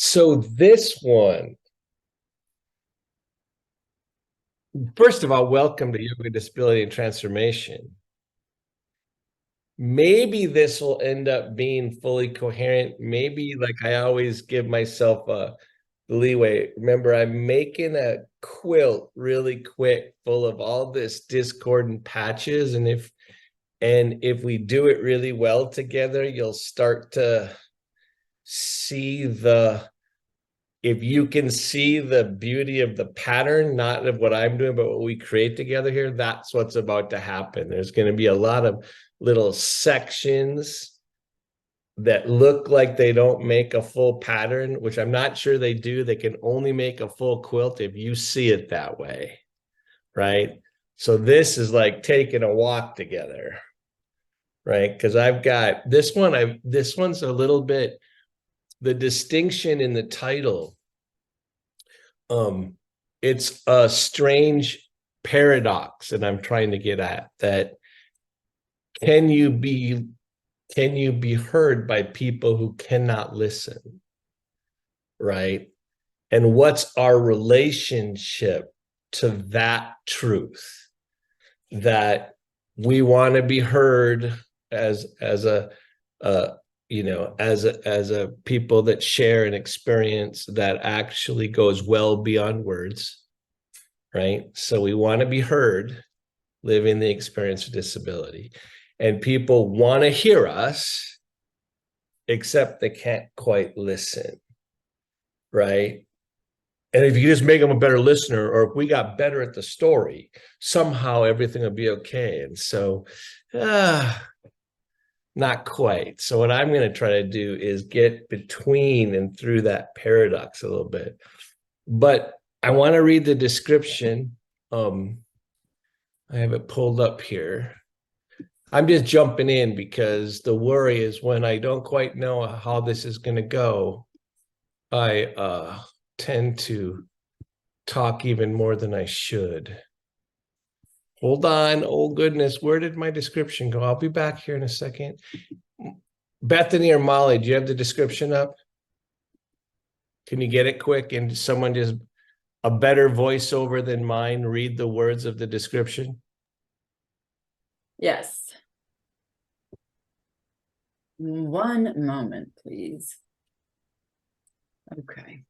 So this one, first of all, welcome to Yoga Disability and Transformation. Maybe this will end up being fully coherent. Maybe, like, I always give myself a leeway. Remember, I'm making a quilt really quick full of all this discordant patches. And if we do it really well together, you'll start to see if you can see the beauty of the pattern, not of what I'm doing, but what we create together here, that's what's about to happen. There's going to be a lot of little sections that look like they don't make a full pattern, which I'm not sure they do. They can only make a full quilt if you see it that way, right? So this is like taking a walk together, right? Because I've got this one, this one's a little bit, the distinction in the title, it's a strange paradox that I'm trying to get at, that can you be heard by people who cannot listen, right? And what's our relationship to that truth, that we want to be heard as a as a people that share an experience that actually goes well beyond words, right? So we want to be heard, living the experience of disability, and people want to hear us, except they can't quite listen, right? And if you just make them a better listener, or if we got better at the story, somehow everything will be okay. And so, not quite. So what I'm going to try to do is get between and through that paradox a little bit. But I want to read the description. I have it pulled up here. I'm just jumping in because the worry is when I don't quite know how this is going to go, I tend to talk even more than I should. Hold on. Oh, goodness. Where did my description go? I'll be back here in a second. Bethany or Molly, do you have the description up? Can you get it quick? And someone just a better voiceover than mine read the words of the description? Yes. One moment, please. Okay.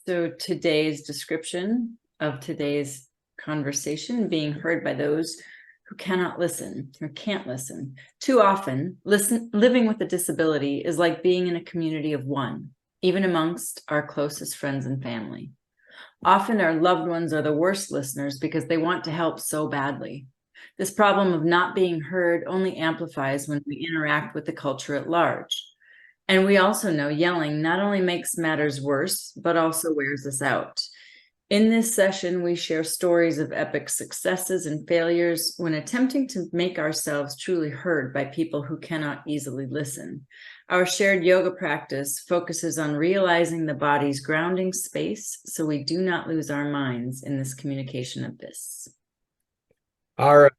So today's description of today's conversation being heard by those who cannot listen or can't listen. Too often, living with a disability is like being in a community of one, even amongst our closest friends and family. Often our loved ones are the worst listeners because they want to help so badly. This problem of not being heard only amplifies when we interact with the culture at large. And we also know yelling not only makes matters worse, but also wears us out. In this session, we share stories of epic successes and failures when attempting to make ourselves truly heard by people who cannot easily listen. Our shared yoga practice focuses on realizing the body's grounding space so we do not lose our minds in this communication abyss. All right.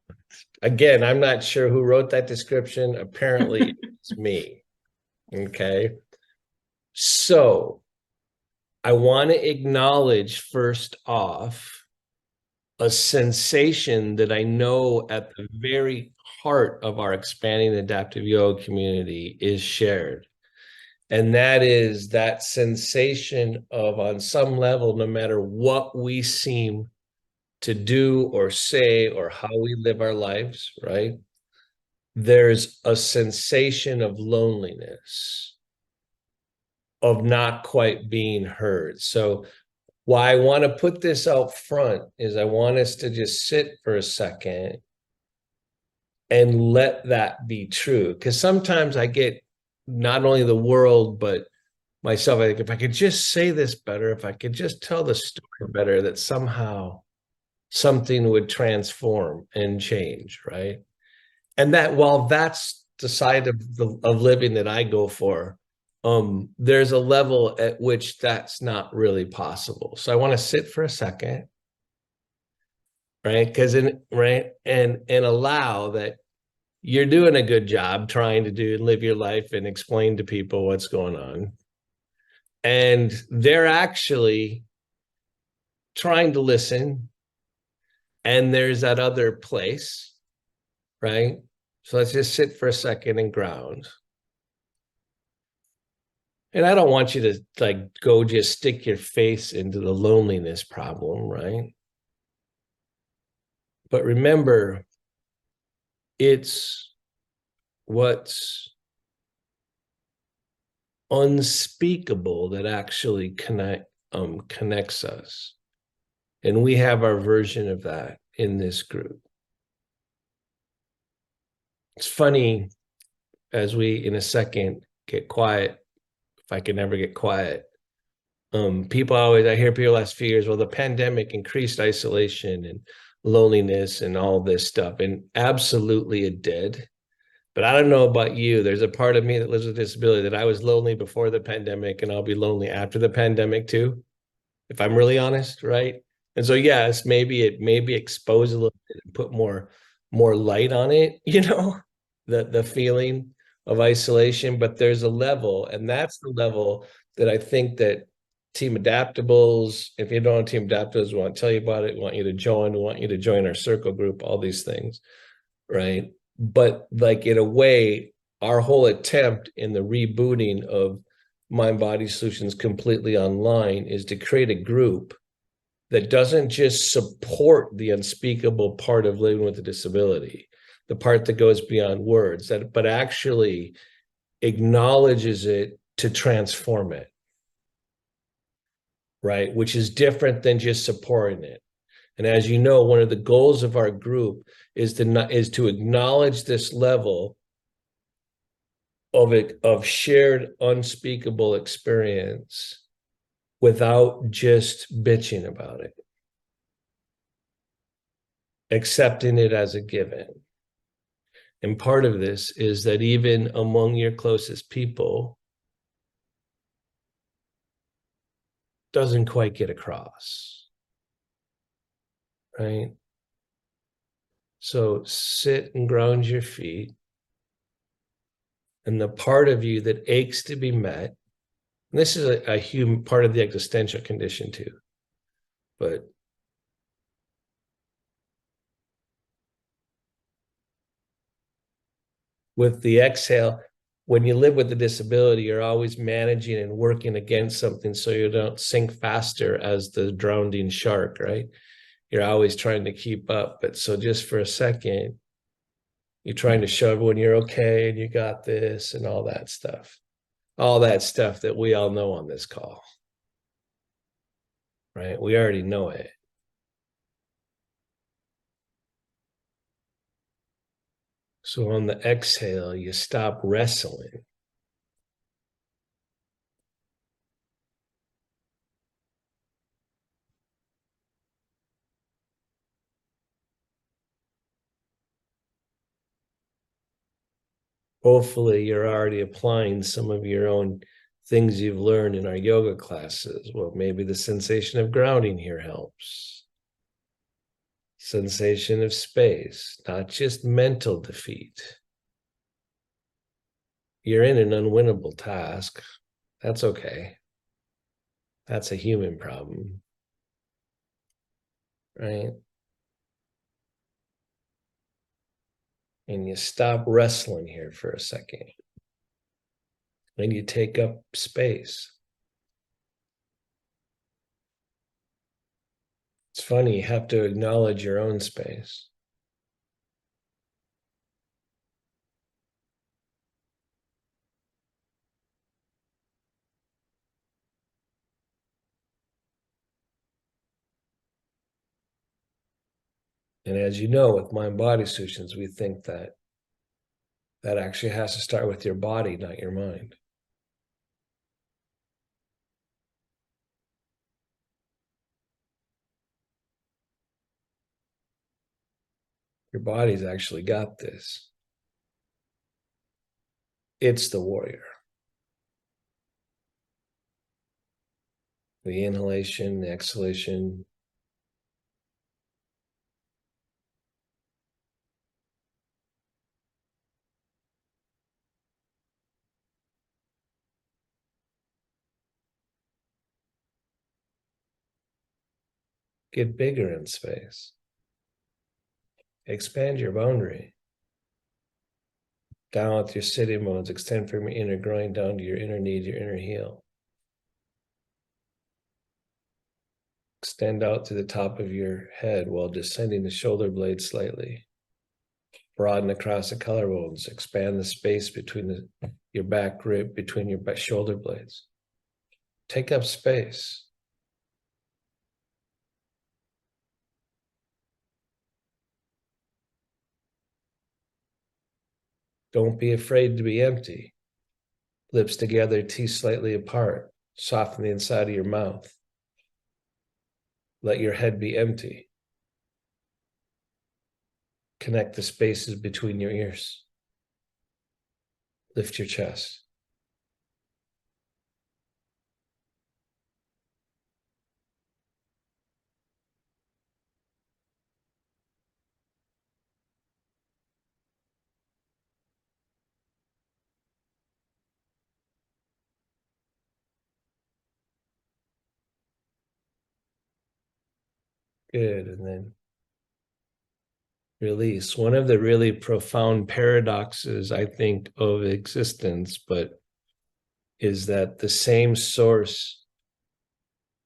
Again, I'm not sure who wrote that description. Apparently, it's me. Okay. So I want to acknowledge first off a sensation that I know at the very heart of our expanding adaptive yoga community is shared. And that is that sensation of, on some level, no matter what we seem to do or say or how we live our lives, right? There's a sensation of loneliness, of not quite being heard. So why I want to put this out front is I want us to just sit for a second and let that be true. Because sometimes I get not only the world, but myself, I think if I could just say this better, if I could just tell the story better, that somehow something would transform and change, right? And that, while that's the side of living that I go for, there's a level at which that's not really possible. So I want to sit for a second, right? And allow that you're doing a good job trying to live your life and explain to people what's going on. And they're actually trying to listen. And there's that other place, right? So let's just sit for a second and ground. And I don't want you to like go just stick your face into the loneliness problem, right? But remember, it's what's unspeakable that actually connects us. And we have our version of that in this group. It's funny, as we in a second get quiet, if I can ever get quiet. People always, I hear people last few years, well, the pandemic increased isolation and loneliness and all this stuff. And absolutely it did. But I don't know about you. There's a part of me that lives with disability that I was lonely before the pandemic, and I'll be lonely after the pandemic too, if I'm really honest, right? And so yes, maybe it maybe expose a little bit and put more light on it, the feeling of isolation. But there's a level, and that's the level that I think that Team Adaptables, if you don't know Team Adaptables, we want to tell you about it, we want you to join, we want you to join our circle group, all these things, right? But like in a way, our whole attempt in the rebooting of Mind Body Solutions completely online is to create a group that doesn't just support the unspeakable part of living with a disability, the part that goes beyond words, but actually acknowledges it to transform it, right? Which is different than just supporting it. And as you know, one of the goals of our group is to acknowledge this level of shared unspeakable experience without just bitching about it, accepting it as a given. And part of this is that even among your closest people doesn't quite get across, right? So sit and ground your feet. And the part of you that aches to be met, and this is a human part of the existential condition too, but with the exhale, when you live with a disability, you're always managing and working against something so you don't sink faster as the drowning shark, right? You're always trying to keep up. But so just for a second, you're trying to show everyone you're okay and you got this and all that stuff. All that stuff that we all know on this call, right? We already know it. So on the exhale, you stop wrestling. Hopefully you're already applying some of your own things you've learned in our yoga classes. Well, maybe the sensation of grounding here helps. Sensation of space, not just mental defeat. You're in an unwinnable task. That's okay. That's a human problem, right? And you stop wrestling here for a second. And you take up space. It's funny, you have to acknowledge your own space. And as you know, with Mind Body Solutions, we think that actually has to start with your body, not your mind. Your body's actually got this. It's the warrior. The inhalation, the exhalation. Get bigger in space. Expand your boundary. Down with your sitting bones. Extend from your inner groin down to your inner knee, your inner heel. Extend out to the top of your head while descending the shoulder blades slightly. Broaden across the collarbones. Expand the space between your back rib, between your shoulder blades. Take up space. Don't be afraid to be empty. Lips together, teeth slightly apart. Soften the inside of your mouth. Let your head be empty. Connect the spaces between your ears. Lift your chest. Good. And then release. One of the really profound paradoxes, I think, of existence, but is that the same source,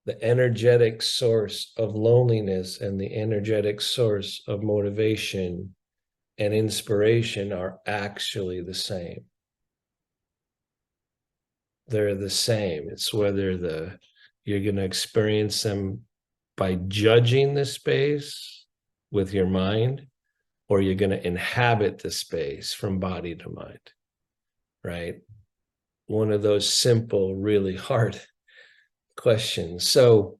the energetic source of loneliness and the energetic source of motivation and inspiration are actually the same. They're the same. It's whether you're going to experience them by judging the space with your mind, or you're going to inhabit the space from body to mind, right? One of those simple, really hard questions. So,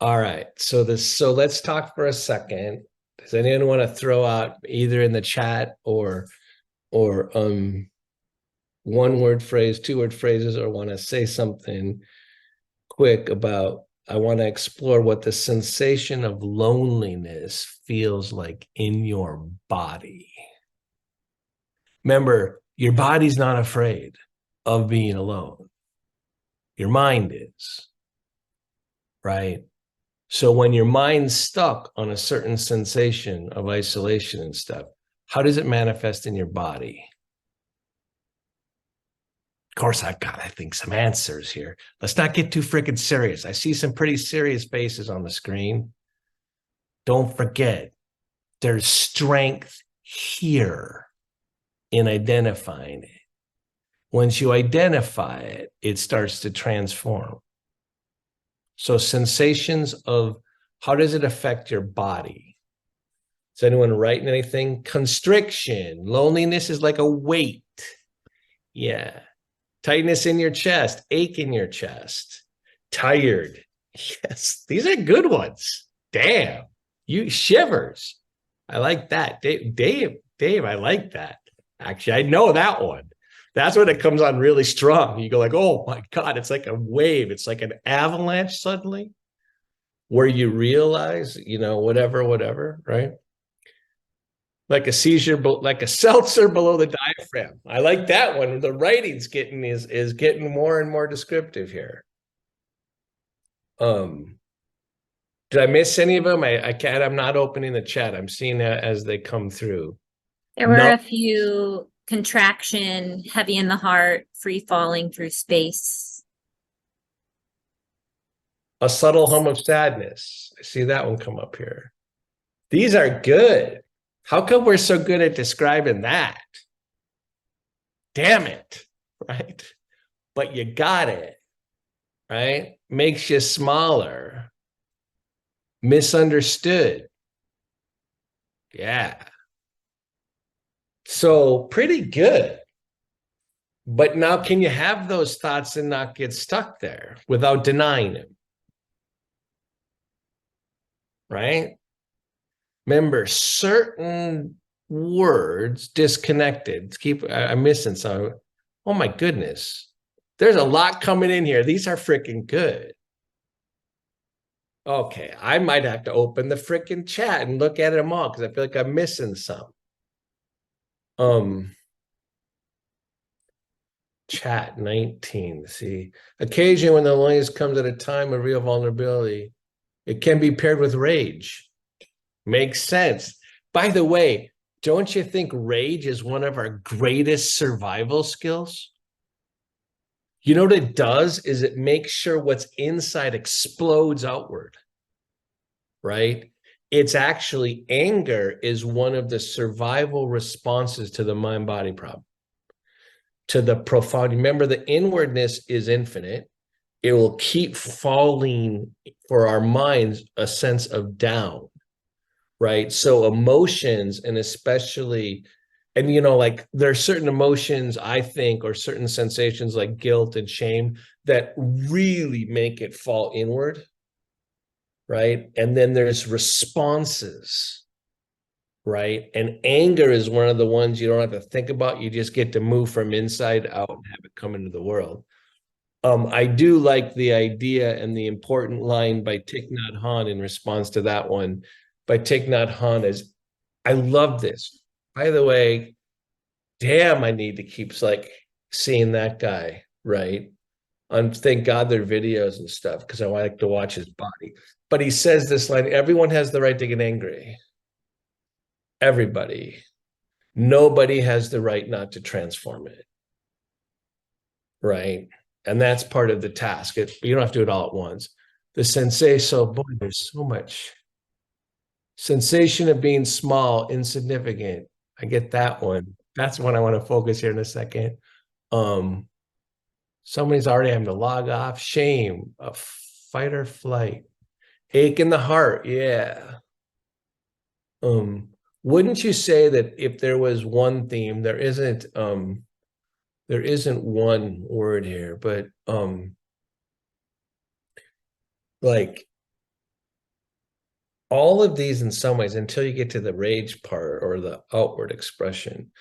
all right. So let's talk for a second. Does anyone want to throw out either in the chat or one word phrase, 2 word phrases, or want to say something quick about, I want to explore what the sensation of loneliness feels like in your body. Remember, your body's not afraid of being alone. Your mind is, right? So when your mind's stuck on a certain sensation of isolation and stuff, how does it manifest in your body? Of course, I've got, I think, some answers here. Let's not get too freaking serious. I see some pretty serious faces on the screen. Don't forget, there's strength here in identifying it. Once you identify it, it starts to transform. So sensations of, how does it affect your body? Is anyone writing anything? Constriction. Loneliness is like a weight. Yeah. Tightness in your chest, ache in your chest, tired. Yes, these are good ones. Damn, you shivers. I like that. Dave, I like that. Actually, I know that one. That's when it comes on really strong. You go like, oh my God, it's like a wave. It's like an avalanche suddenly where you realize, whatever, right? Like a seizure, like a seltzer below the diaphragm. I like that one. The writing's getting is getting more and more descriptive here. Did I miss any of them? I can't. I'm not opening the chat. I'm seeing that as they come through. There were a few: contraction, heavy in the heart, free falling through space. A subtle hum of sadness. I see that one come up here. These are good. How come we're so good at describing that? Damn it, right? But you got it, right? Makes you smaller. Misunderstood. Yeah. So pretty good. But now, can you have those thoughts and not get stuck there without denying them? Right? Remember, certain words disconnected. I'm missing some. Oh my goodness. There's a lot coming in here. These are freaking good. Okay, I might have to open the freaking chat and look at them all because I feel like I'm missing some. Chat 19. See, occasionally when the loneliness comes at a time of real vulnerability, It can be paired with rage. Makes sense. By the way, don't you think rage is one of our greatest survival skills? You know what it does is it makes sure what's inside explodes outward, right? It's actually anger is one of the survival responses to the mind-body problem, to the profound. Remember, the inwardness is infinite. It will keep falling for our minds a sense of down, right? So emotions, and especially, and like there are certain emotions, I think, or certain sensations like guilt and shame that really make it fall inward, right? And then there's responses, right? And anger is one of the ones you don't have to think about. You just get to move from inside out and have it come into the world. I do like the idea and the important line by Thich Nhat Hanh in response to that one. By Thich Nhat Hanh is, I love this. By the way, damn, I need to keep like seeing that guy, right? Thank God there are videos and stuff because I like to watch his body. But he says this line, everyone has the right to get angry. Everybody. Nobody has the right not to transform it. Right? And that's part of the task. You don't have to do it all at once. The sensation, so boy, there's so much sensation of being small, insignificant. I get that one. That's one I want to focus here in a second. Somebody's already having to log off. Shame, a fight or flight, ache in the heart. Yeah. Wouldn't you say that if there was one theme, there isn't one word here, but like all of these in some ways, until you get to the rage part or the outward expression,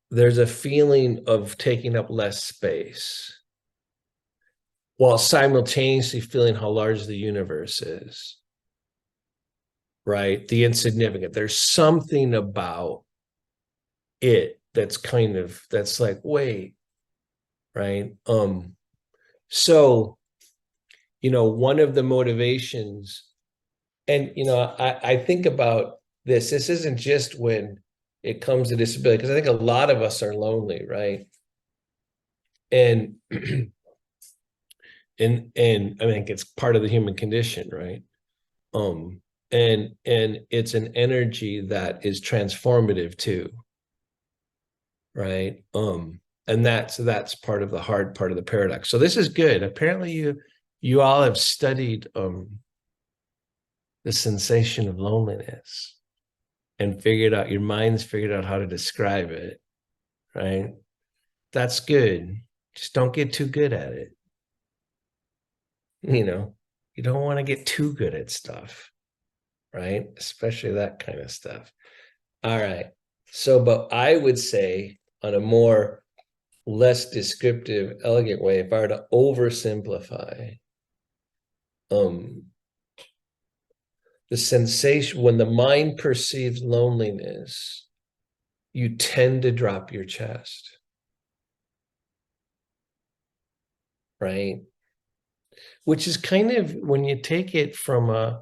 there's a feeling of taking up less space while simultaneously feeling how large the universe is, right? The insignificant. There's something about it that's like, wait, right? So, one of the motivations, and, I think about this isn't just when it comes to disability, because I think a lot of us are lonely, right? And, and I think it's part of the human condition, right? And it's an energy that is transformative too, right? And that's part of the hard part of the paradox. So this is good. Apparently you all have studied the sensation of loneliness and your mind's figured out how to describe it, right? That's good. Just don't get too good at it. You don't want to get too good at stuff, right? Especially that kind of stuff. All right. So, but I would say on a more less descriptive, elegant way, if I were to oversimplify, the sensation, when the mind perceives loneliness, you tend to drop your chest, right? Which is kind of, when you take it from a,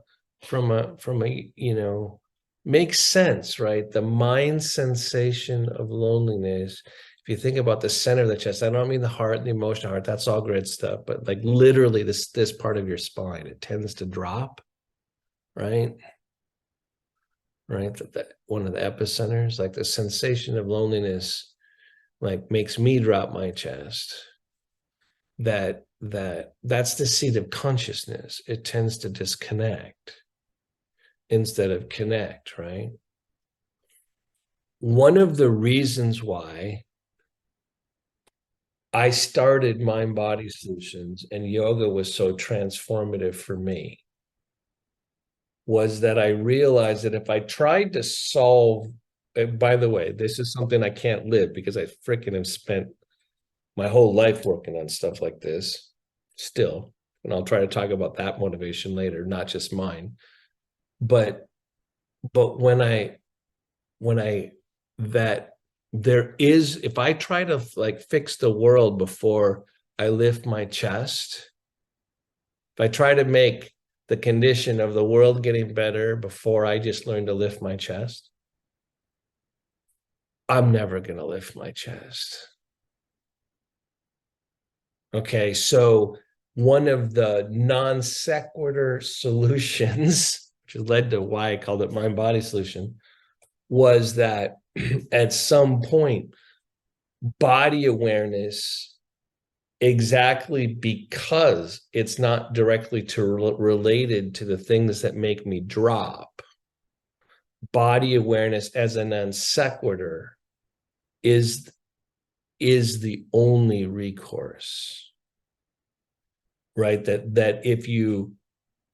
makes sense, right? The mind sensation of loneliness. If you think about the center of the chest, I don't mean the heart, the emotional heart, that's all great stuff, but like literally this part of your spine, it tends to drop, right? Right? That one of the epicenters, like the sensation of loneliness, like makes me drop my chest. That's the seat of consciousness. It tends to disconnect instead of connect, right? One of the reasons why I started Mind Body Solutions and yoga was so transformative for me was that I realized that if I tried to solve, by the way, this is something I can't live because I freaking have spent my whole life working on stuff like this still. And I'll try to talk about that motivation later, not just mine. But if I try to like fix the world before I lift my chest, if I try to make the condition of the world getting better before I just learned to lift my chest, I'm never going to lift my chest. Okay, so one of the non sequitur solutions, which led to why I called it mind body solution, was that at some point, body awareness, exactly because it's not directly related to the things that make me drop, body awareness as a non sequitur is the only recourse, right? That if you,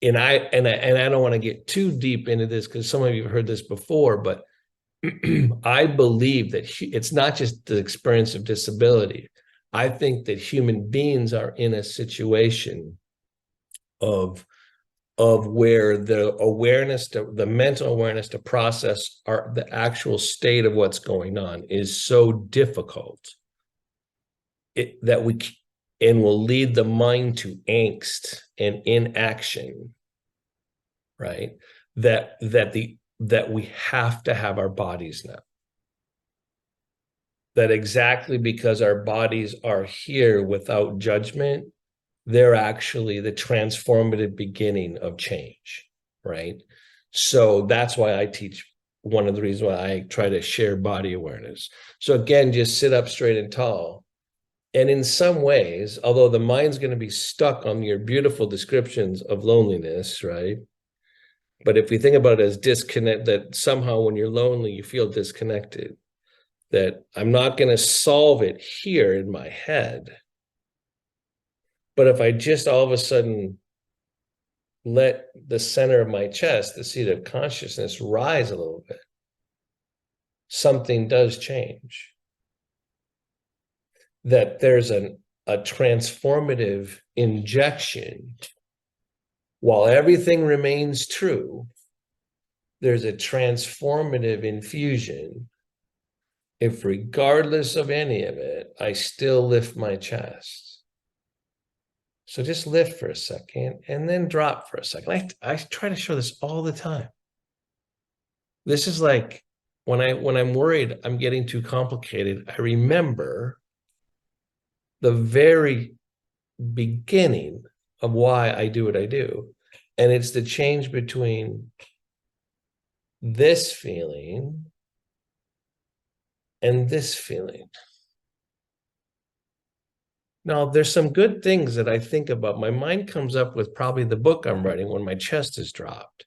and I don't want to get too deep into this because some of you have heard this before, but I believe that it's not just the experience of disability. I think that human beings are in a situation of where the awareness, the mental awareness to process the actual state of what's going on is so difficult that will lead the mind to angst and inaction, right? That we have to have our bodies now. That exactly because our bodies are here without judgment, they're actually the transformative beginning of change, right? So that's why I teach, one of the reasons why I try to share body awareness. So again, just sit up straight and tall. And in some ways, although the mind's going to be stuck on your beautiful descriptions of loneliness, right? But if we think about it as disconnect, that somehow when you're lonely, you feel disconnected, that I'm not going to solve it here in my head. But if I just all of a sudden let the center of my chest, the seat of consciousness, rise a little bit, something does change. That there's a transformative injection. While everything remains true, there's a transformative infusion. If regardless of any of it, I still lift my chest. So just lift for a second and then drop for a second. I try to show this all the time. This is like when I'm worried I'm getting too complicated, I remember the very beginning of why I do what I do. And it's the change between this feeling and this feeling. Now, there's some good things that I think about. My mind comes up with probably the book I'm writing when my chest is dropped.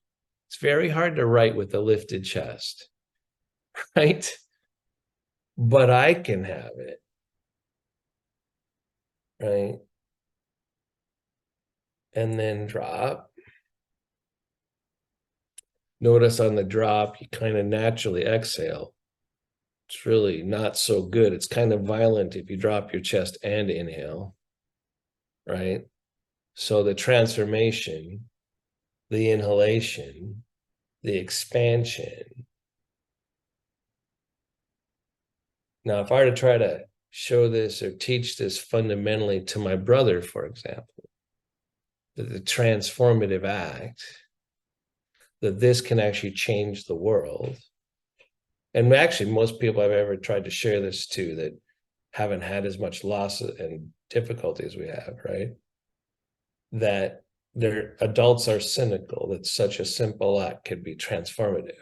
It's very hard to write with a lifted chest, right? But I can have it, right? And then drop. Notice on the drop, you kind of naturally exhale. It's really not so good. It's kind of violent if you drop your chest and inhale, right? So the transformation, the inhalation, the expansion. Now, if I were to try to show this or teach this fundamentally to my brother, for example, that the transformative act, that this can actually change the world. And actually, most people I've ever tried to share this to that haven't had as much loss and difficulty as we have, right? That their adults are cynical that such a simple act could be transformative.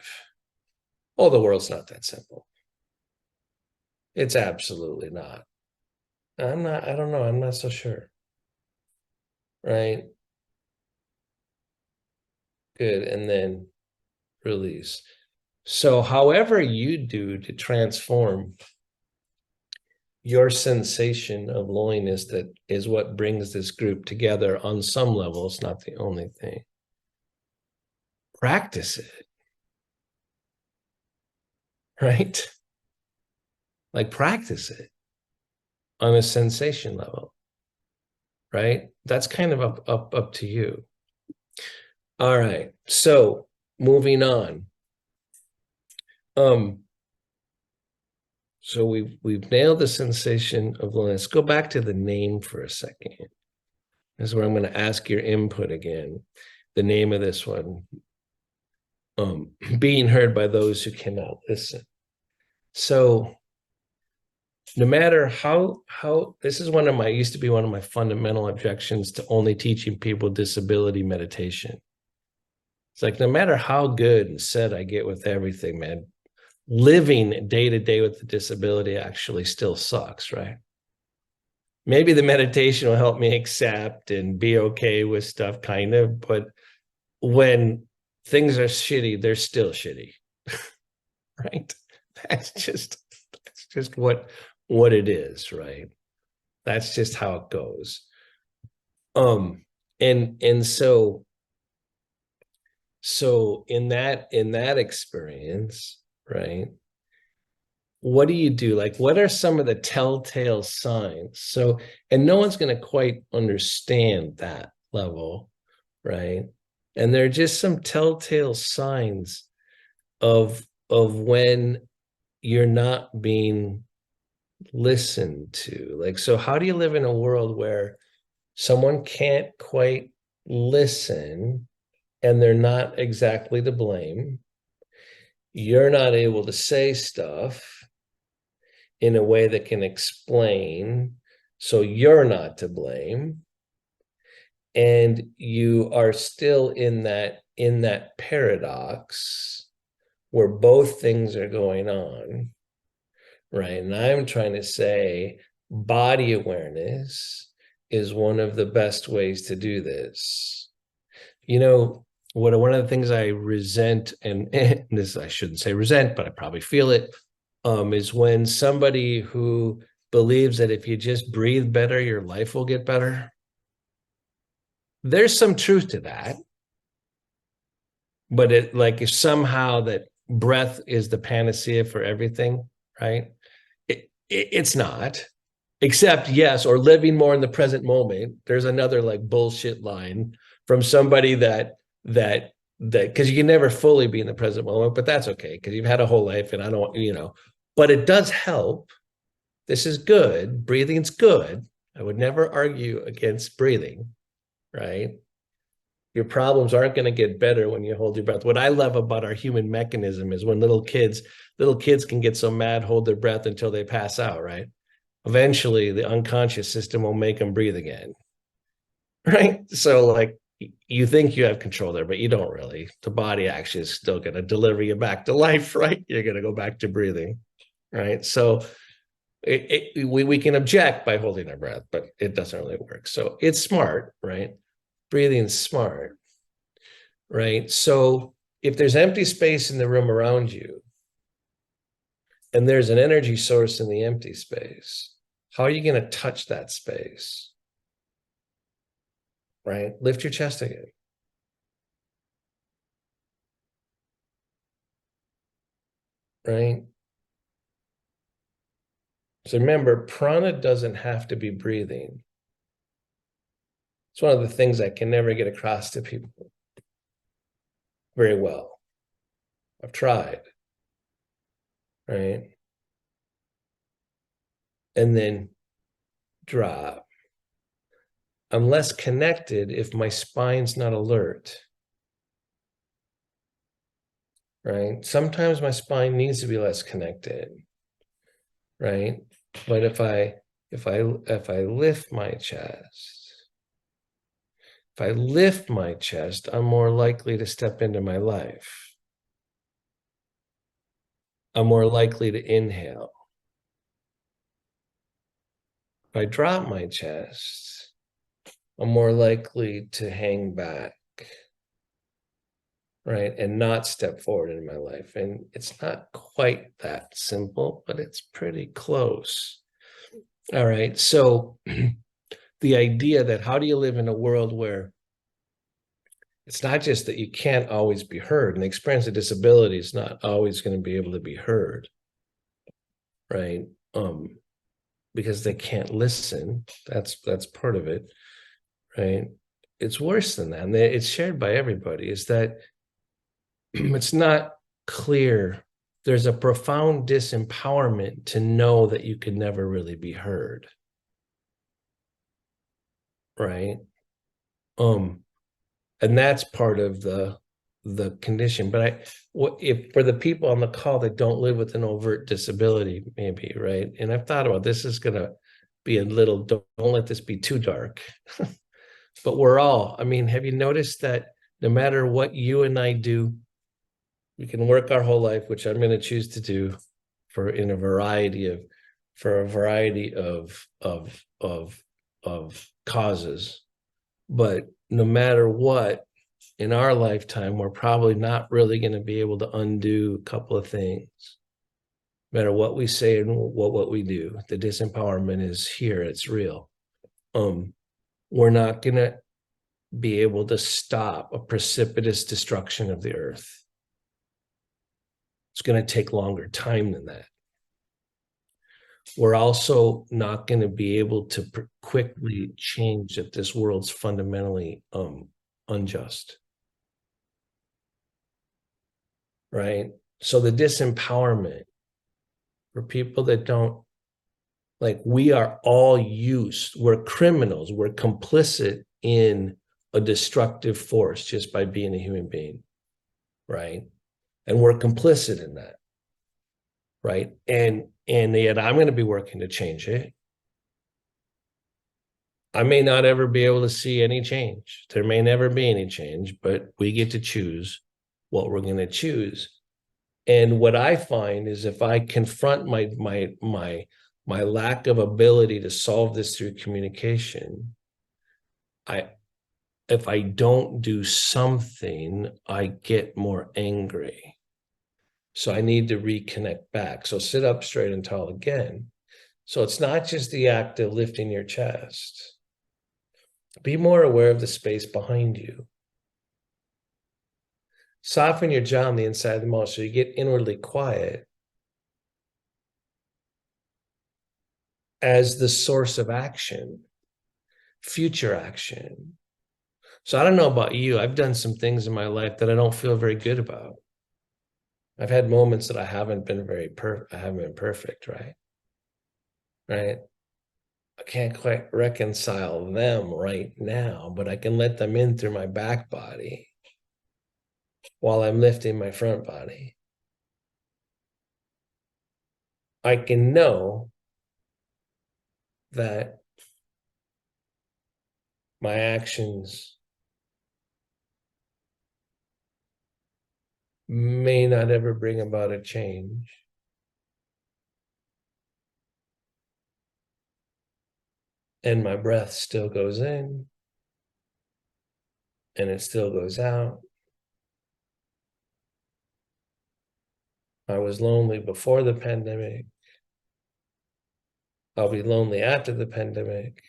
Oh, the world's not that simple. It's absolutely not. I don't know. I'm not so sure. Right? Good. And then release. So however you do to transform your sensation of loneliness, that is what brings this group together on some level. It's not the only thing. Practice it. Right? Like practice it on a sensation level. Right? That's kind of up to you. All right. So moving on. So we've nailed the sensation of loneliness. Let's go back to the name for a second. This is where I'm going to ask your input again. the name of this one, being heard by those who cannot listen. So no matter how this is used to be one of my fundamental objections to only teaching people disability meditation. It's like, no matter how good and set I get with everything, man, living day to day with the disability actually still sucks, right? Maybe the meditation will help me accept and be okay with stuff, kind of, but when things are shitty, they're still shitty, right? That's just what it is, right? That's just how it goes. And so in that experience, right? What do you do? Like, what are some of the telltale signs? So, and no one's going to quite understand that level, right? And there are just some telltale signs of when you're not being listened to. Like, so how do you live in a world where someone can't quite listen and they're not exactly to blame? You're not able to say stuff in a way that can explain, so you're not to blame, and you are still in that paradox where both things are going on, right? And I'm trying to say body awareness is one of the best ways to do this. You know, one of the things I resent, and this, I shouldn't say resent, but I probably feel it, is when somebody who believes that if you just breathe better, your life will get better. There's some truth to that, but it, like, if somehow that breath is the panacea for everything, right? It's not. Except, yes, or living more in the present moment. There's another like bullshit line from somebody that because you can never fully be in the present moment, but that's okay because you've had a whole life, and I don't, but it does help. This is good. Breathing's good. I would never argue against breathing, right? Your problems aren't going to get better when you hold your breath. What I love about our human mechanism is when little kids can get so mad, hold their breath until they pass out, right? Eventually the unconscious system will make them breathe again, right? So like, you think you have control there, but you don't really. The body actually is still going to deliver you back to life, right? You're going to go back to breathing, right? So we can object by holding our breath, but it doesn't really work. So it's smart, right? Breathing's smart, right? So if there's empty space in the room around you, and there's an energy source in the empty space, how are you going to touch that space? Right? Lift your chest again. Right? So remember, prana doesn't have to be breathing. It's one of the things I can never get across to people very well. I've tried. Right? And then drop. I'm less connected if my spine's not alert. Right? Sometimes my spine needs to be less connected. Right? But if I lift my chest, I'm more likely to step into my life. I'm more likely to inhale. If I drop my chest, I'm more likely to hang back, right? And not step forward in my life. And it's not quite that simple, but it's pretty close. All right. So the idea that how do you live in a world where it's not just that you can't always be heard, and the experience of disability is not always going to be able to be heard, right? Because they can't listen. That's part of it, right? It's worse than that, and it's shared by everybody, is that it's not clear. There's a profound disempowerment to know that you could never really be heard, right? And that's part of the condition. But if for the people on the call that don't live with an overt disability, maybe, right? And I've thought about this is gonna be a little, don't let this be too dark. But we're all, I mean, have you noticed that no matter what you and I do, we can work our whole life, which I'm going to choose to do for a variety of causes. But no matter what, in our lifetime, we're probably not really going to be able to undo a couple of things. No matter what we say and what we do, the disempowerment is here, it's real. We're not going to be able to stop a precipitous destruction of the earth. It's going to take longer time than that. We're also not going to be able to quickly change that this world's fundamentally unjust. Right? So the disempowerment for people that don't, like, we are all we're criminals, we're complicit in a destructive force just by being a human being, right? And we're complicit in that, right? And yet I'm going to be working to change it. I may not ever be able to see any change. There may never be any change, but we get to choose what we're going to choose. And what I find is if I confront my lack of ability to solve this through communication, if I don't do something, I get more angry. So I need to reconnect back. So sit up straight and tall again. So it's not just the act of lifting your chest. Be more aware of the space behind you. Soften your jaw on the inside of the mouth so you get inwardly quiet as the source of action, future action. So I don't know about you. I've done some things in my life that I don't feel very good about. I've had moments that I haven't been perfect, right? Right? I can't quite reconcile them right now, but I can let them in through my back body while I'm lifting my front body. I can know that my actions may not ever bring about a change. And my breath still goes in and it still goes out. I was lonely before the pandemic. I'll be lonely after the pandemic.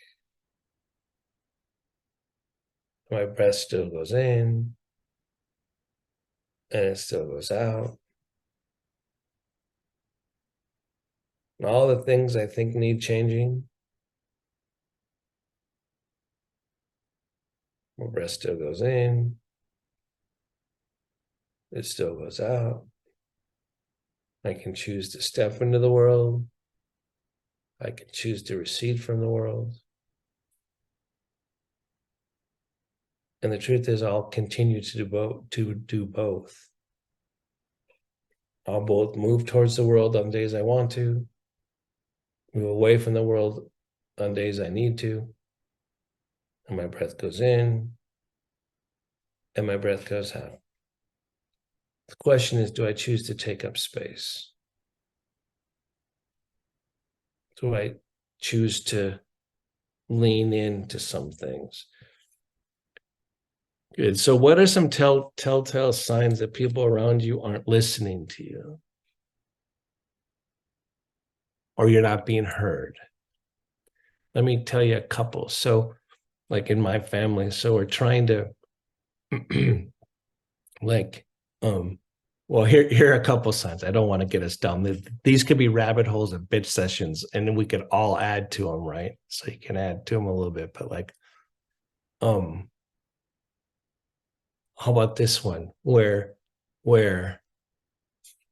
My breath still goes in and it still goes out. And all the things I think need changing, my breath still goes in, it still goes out. I can choose to step into the world. I can choose to recede from the world. And the truth is, I'll continue to do both. I'll both move towards the world on days I want to, move away from the world on days I need to, and my breath goes in, and my breath goes out. The question is, do I choose to take up space? Do I choose to lean into some things? Good. So what are some telltale signs that people around you aren't listening to you? Or you're not being heard? Let me tell you a couple. So like in my family, so we're trying to like, well, here are a couple signs. I don't want to get us down. These could be rabbit holes of bitch sessions, and then we could all add to them, right? So you can add to them a little bit, but like, how about this one where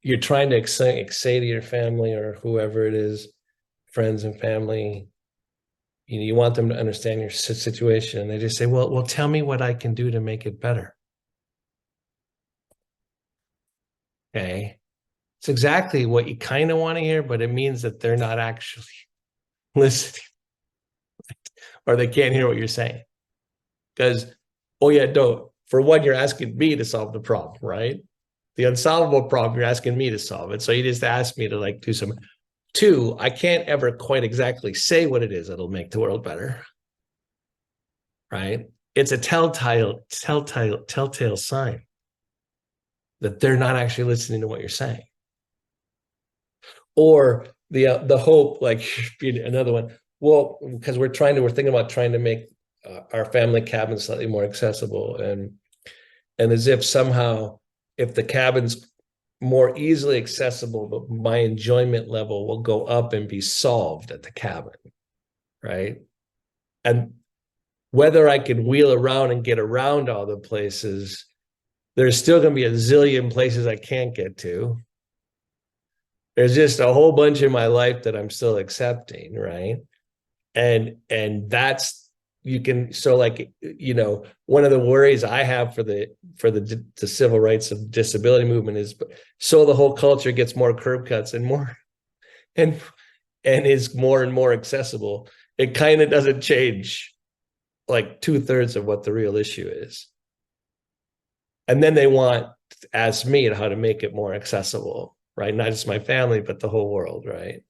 you're trying to say to your family or whoever it is, friends and family, you want them to understand your situation, and they just say, well, tell me what I can do to make it better. Okay. It's exactly what you kind of want to hear, but it means that they're not actually listening, or they can't hear what you're saying. Because, oh yeah, no, for one, you're asking me to solve the problem, right? The unsolvable problem, you're asking me to solve it. So you just asked me to like do some. Two, I can't ever quite exactly say what it is that'll make the world better, right? It's a telltale sign that they're not actually listening to what you're saying. Or the hope, like another one. Well, because we're thinking about trying to make our family cabin slightly more accessible, and as if somehow, if the cabin's more easily accessible, but my enjoyment level will go up and be solved at the cabin, right? And whether I can wheel around and get around all the places, there's still going to be a zillion places I can't get to. There's just a whole bunch in my life that I'm still accepting, right? And that's, you can, so like, one of the worries I have for the civil rights of disability movement is, so the whole culture gets more curb cuts and more and is more and more accessible, it kind of doesn't change like 2/3 of what the real issue is. And then they want to ask me how to make it more accessible, right? Not just my family, but the whole world, right?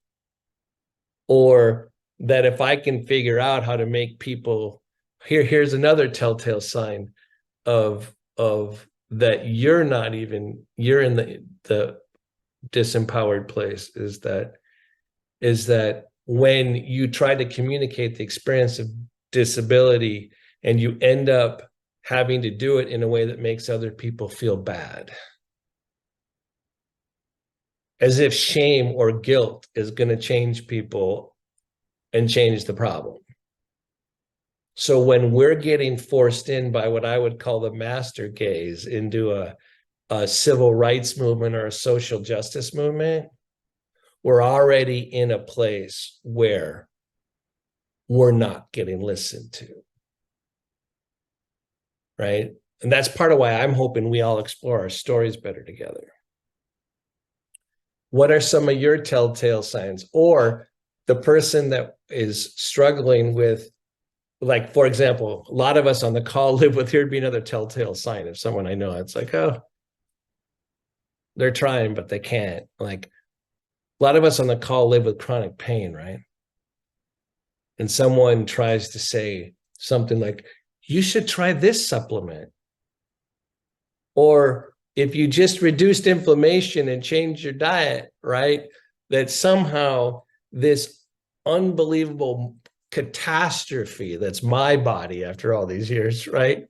Or that if I can figure out how to make people, here's another telltale sign of that you're in the disempowered place, is that when you try to communicate the experience of disability and you end up having to do it in a way that makes other people feel bad, as if shame or guilt is going to change people and change the problem. So when we're getting forced in by what I would call the master gaze into a civil rights movement or a social justice movement, we're already in a place where we're not getting listened to, right? And that's part of why I'm hoping we all explore our stories better together. What are some of your telltale signs? Or the person that is struggling with, like, for example, a lot of us on the call live with, here'd be another telltale sign of someone I know. It's like, oh, they're trying, but they can't. Like, a lot of us on the call live with chronic pain, right? And someone tries to say something like, you should try this supplement. Or if you just reduced inflammation and changed your diet, right? That somehow this unbelievable catastrophe that's my body after all these years, right,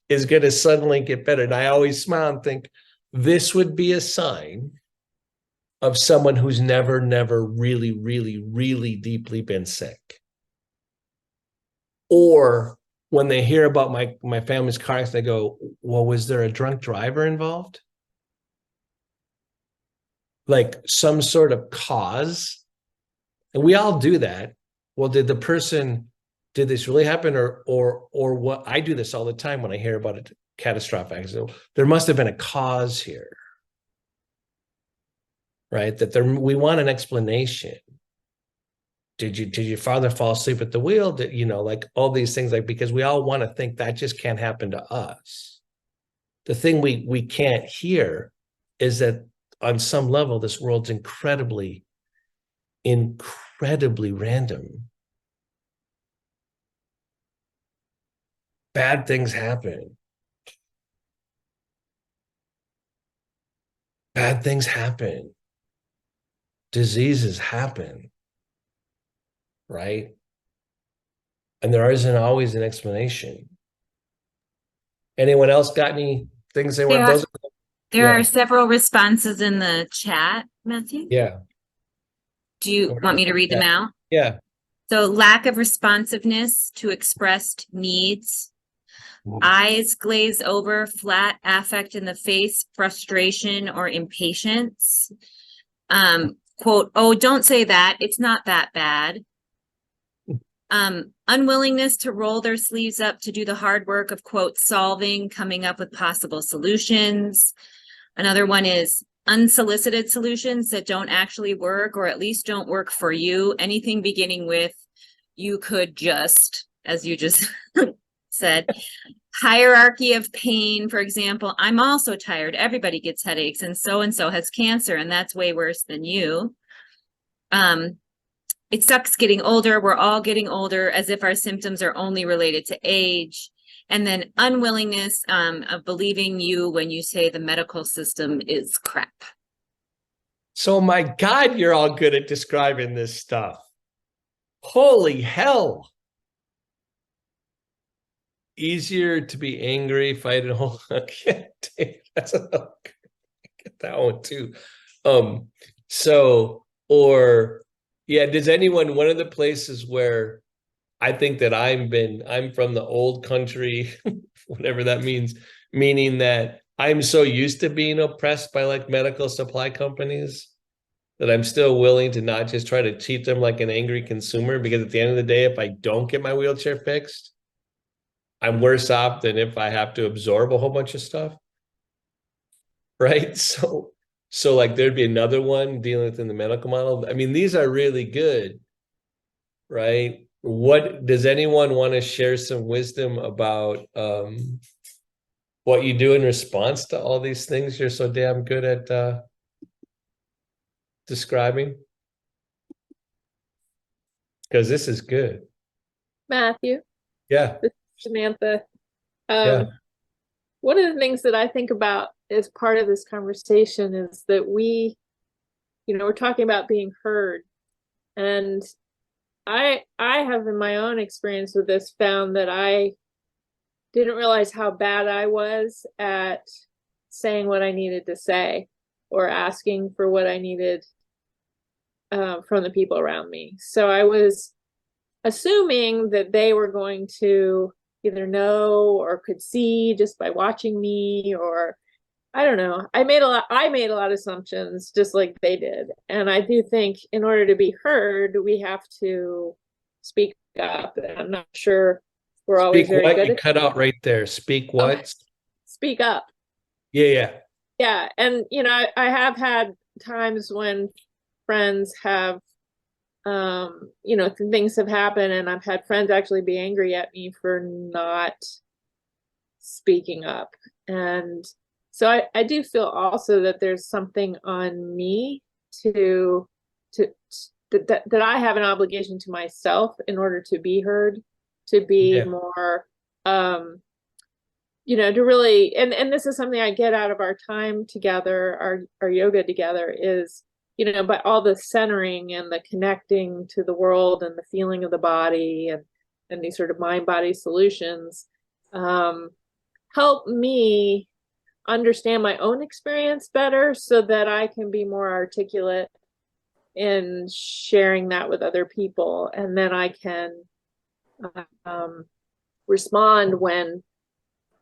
is going to suddenly get better. And I always smile and think this would be a sign of someone who's never really, really, really deeply been sick. Or when they hear about my family's car accident, they go, well, was there a drunk driver involved? Like some sort of cause. And we all do that. Well, did this really happen? Or what? I do this all the time when I hear about a catastrophic accident. There must have been a cause here, right? We want an explanation. Did your father fall asleep at the wheel? Like all these things, like, because we all want to think that just can't happen to us. The thing we can't hear is that on some level, this world's incredibly random. Bad things happen. Bad things happen. Diseases happen. Right? And there isn't always an explanation. Anyone else got any things they want? There are several responses in the chat, Matthew. Yeah. Do you want me to read them out? Yeah. So lack of responsiveness to expressed needs, eyes glaze over, flat affect in the face, frustration or impatience. Quote, oh, don't say that. It's not that bad. Unwillingness to roll their sleeves up to do the hard work of, quote, solving, coming up with possible solutions. Another one is unsolicited solutions that don't actually work, or at least don't work for you. Anything beginning with, you could just, as you just said. Hierarchy of pain, for example, I'm also tired. Everybody gets headaches, and so has cancer, and that's way worse than you. It sucks getting older. We're all getting older, as if our symptoms are only related to age. And then unwillingness of believing you when you say the medical system is crap. So my God, you're all good at describing this stuff. Holy hell. Easier to be angry, fight and hold. Okay, that's get that one too. Yeah, does anyone, one of the places where I think that I'm from the old country, whatever that means, meaning that I'm so used to being oppressed by like medical supply companies that I'm still willing to not just try to treat them like an angry consumer, because at the end of the day, if I don't get my wheelchair fixed, I'm worse off than if I have to absorb a whole bunch of stuff. Right? So like there'd be another one dealing with in the medical model. I mean, these are really good, right? What does anyone want to share some wisdom about what you do in response to all these things you're so damn good at describing? Because this is good. Matthew, Yeah. this is Samantha. Yeah. One of the things that I think about as part of this conversation is that we're talking about being heard. And I have, in my own experience with this, found that I didn't realize how bad I was at saying what I needed to say or asking for what I needed from the people around me. So I was assuming that they were going to either know or could see just by watching me, or I don't know. I made a lot of assumptions just like they did. And I do think in order to be heard, we have to speak up. And I'm not sure we're always Speak very what? good You at cut out right there. Speak what? Okay. Speak up. Yeah. Yeah. And I have had times when friends have things have happened, and I've had friends actually be angry at me for not speaking up. And so I do feel also that there's something on me that I have an obligation to myself in order to be heard, to be more, to really, and this is something I get out of our time together, our yoga together, is, but all the centering and the connecting to the world and the feeling of the body and these sort of mind-body solutions help me understand my own experience better, so that I can be more articulate in sharing that with other people. And then I can respond when,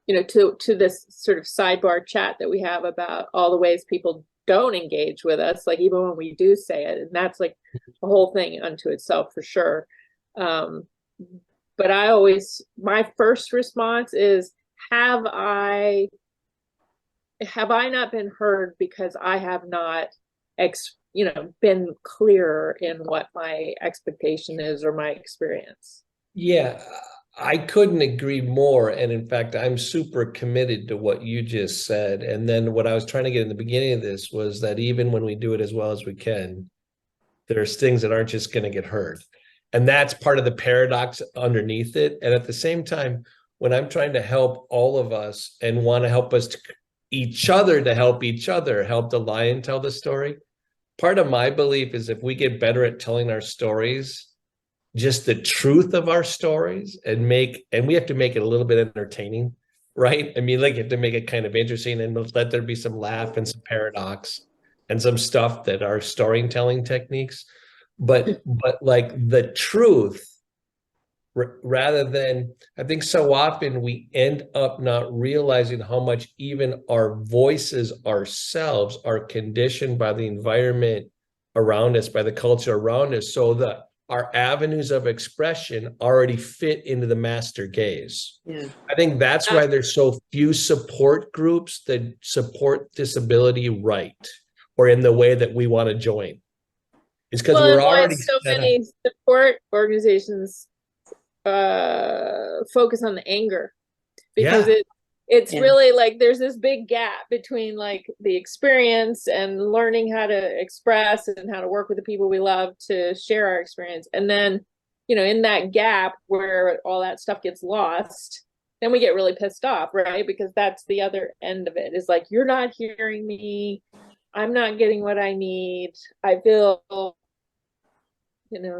to this sort of sidebar chat that we have about all the ways people don't engage with us, like even when we do say it, and that's like a whole thing unto itself for sure. But my first response is, have I not been heard because I have not been clear in what my expectation is or my experience? Yeah, I couldn't agree more. And in fact, I'm super committed to what you just said. And then what I was trying to get in the beginning of this was that even when we do it as well as we can, there's things that aren't just going to get heard. And that's part of the paradox underneath it. And at the same time, when I'm trying to help all of us and want to help each other to help each other, help the lion tell the story, part of my belief is if we get better at telling our stories, just the truth of our stories, and we have to make it a little bit entertaining, right? I mean, like you have to make it kind of interesting and let there be some laugh and some paradox and some stuff that are storytelling techniques. But like the truth, rather than, I think so often we end up not realizing how much even our voices ourselves are conditioned by the environment around us, by the culture around us. So our avenues of expression already fit into the master gaze. Yeah. I think that's why there's so few support groups that support disability right, or in the way that we want to join. It's because Well, we're and why already so set up. many support organizations focus on the anger, because Yeah. it's Yeah. really like there's this big gap between like the experience and learning how to express and how to work with the people we love to share our experience, and then in that gap where all that stuff gets lost, then we get really pissed off, right? Because that's the other end of it, is like, you're not hearing me, I'm not getting what I need, I feel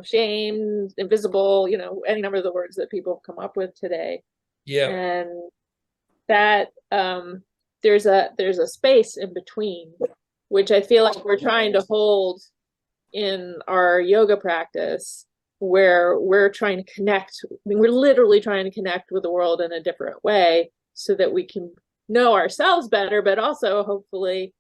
shamed, invisible, any number of the words that people come up with today. Yeah. And that there's a space in between, which I feel like we're trying to hold in our yoga practice, where we're trying to connect. I mean, we're literally trying to connect with the world in a different way so that we can know ourselves better, but also hopefully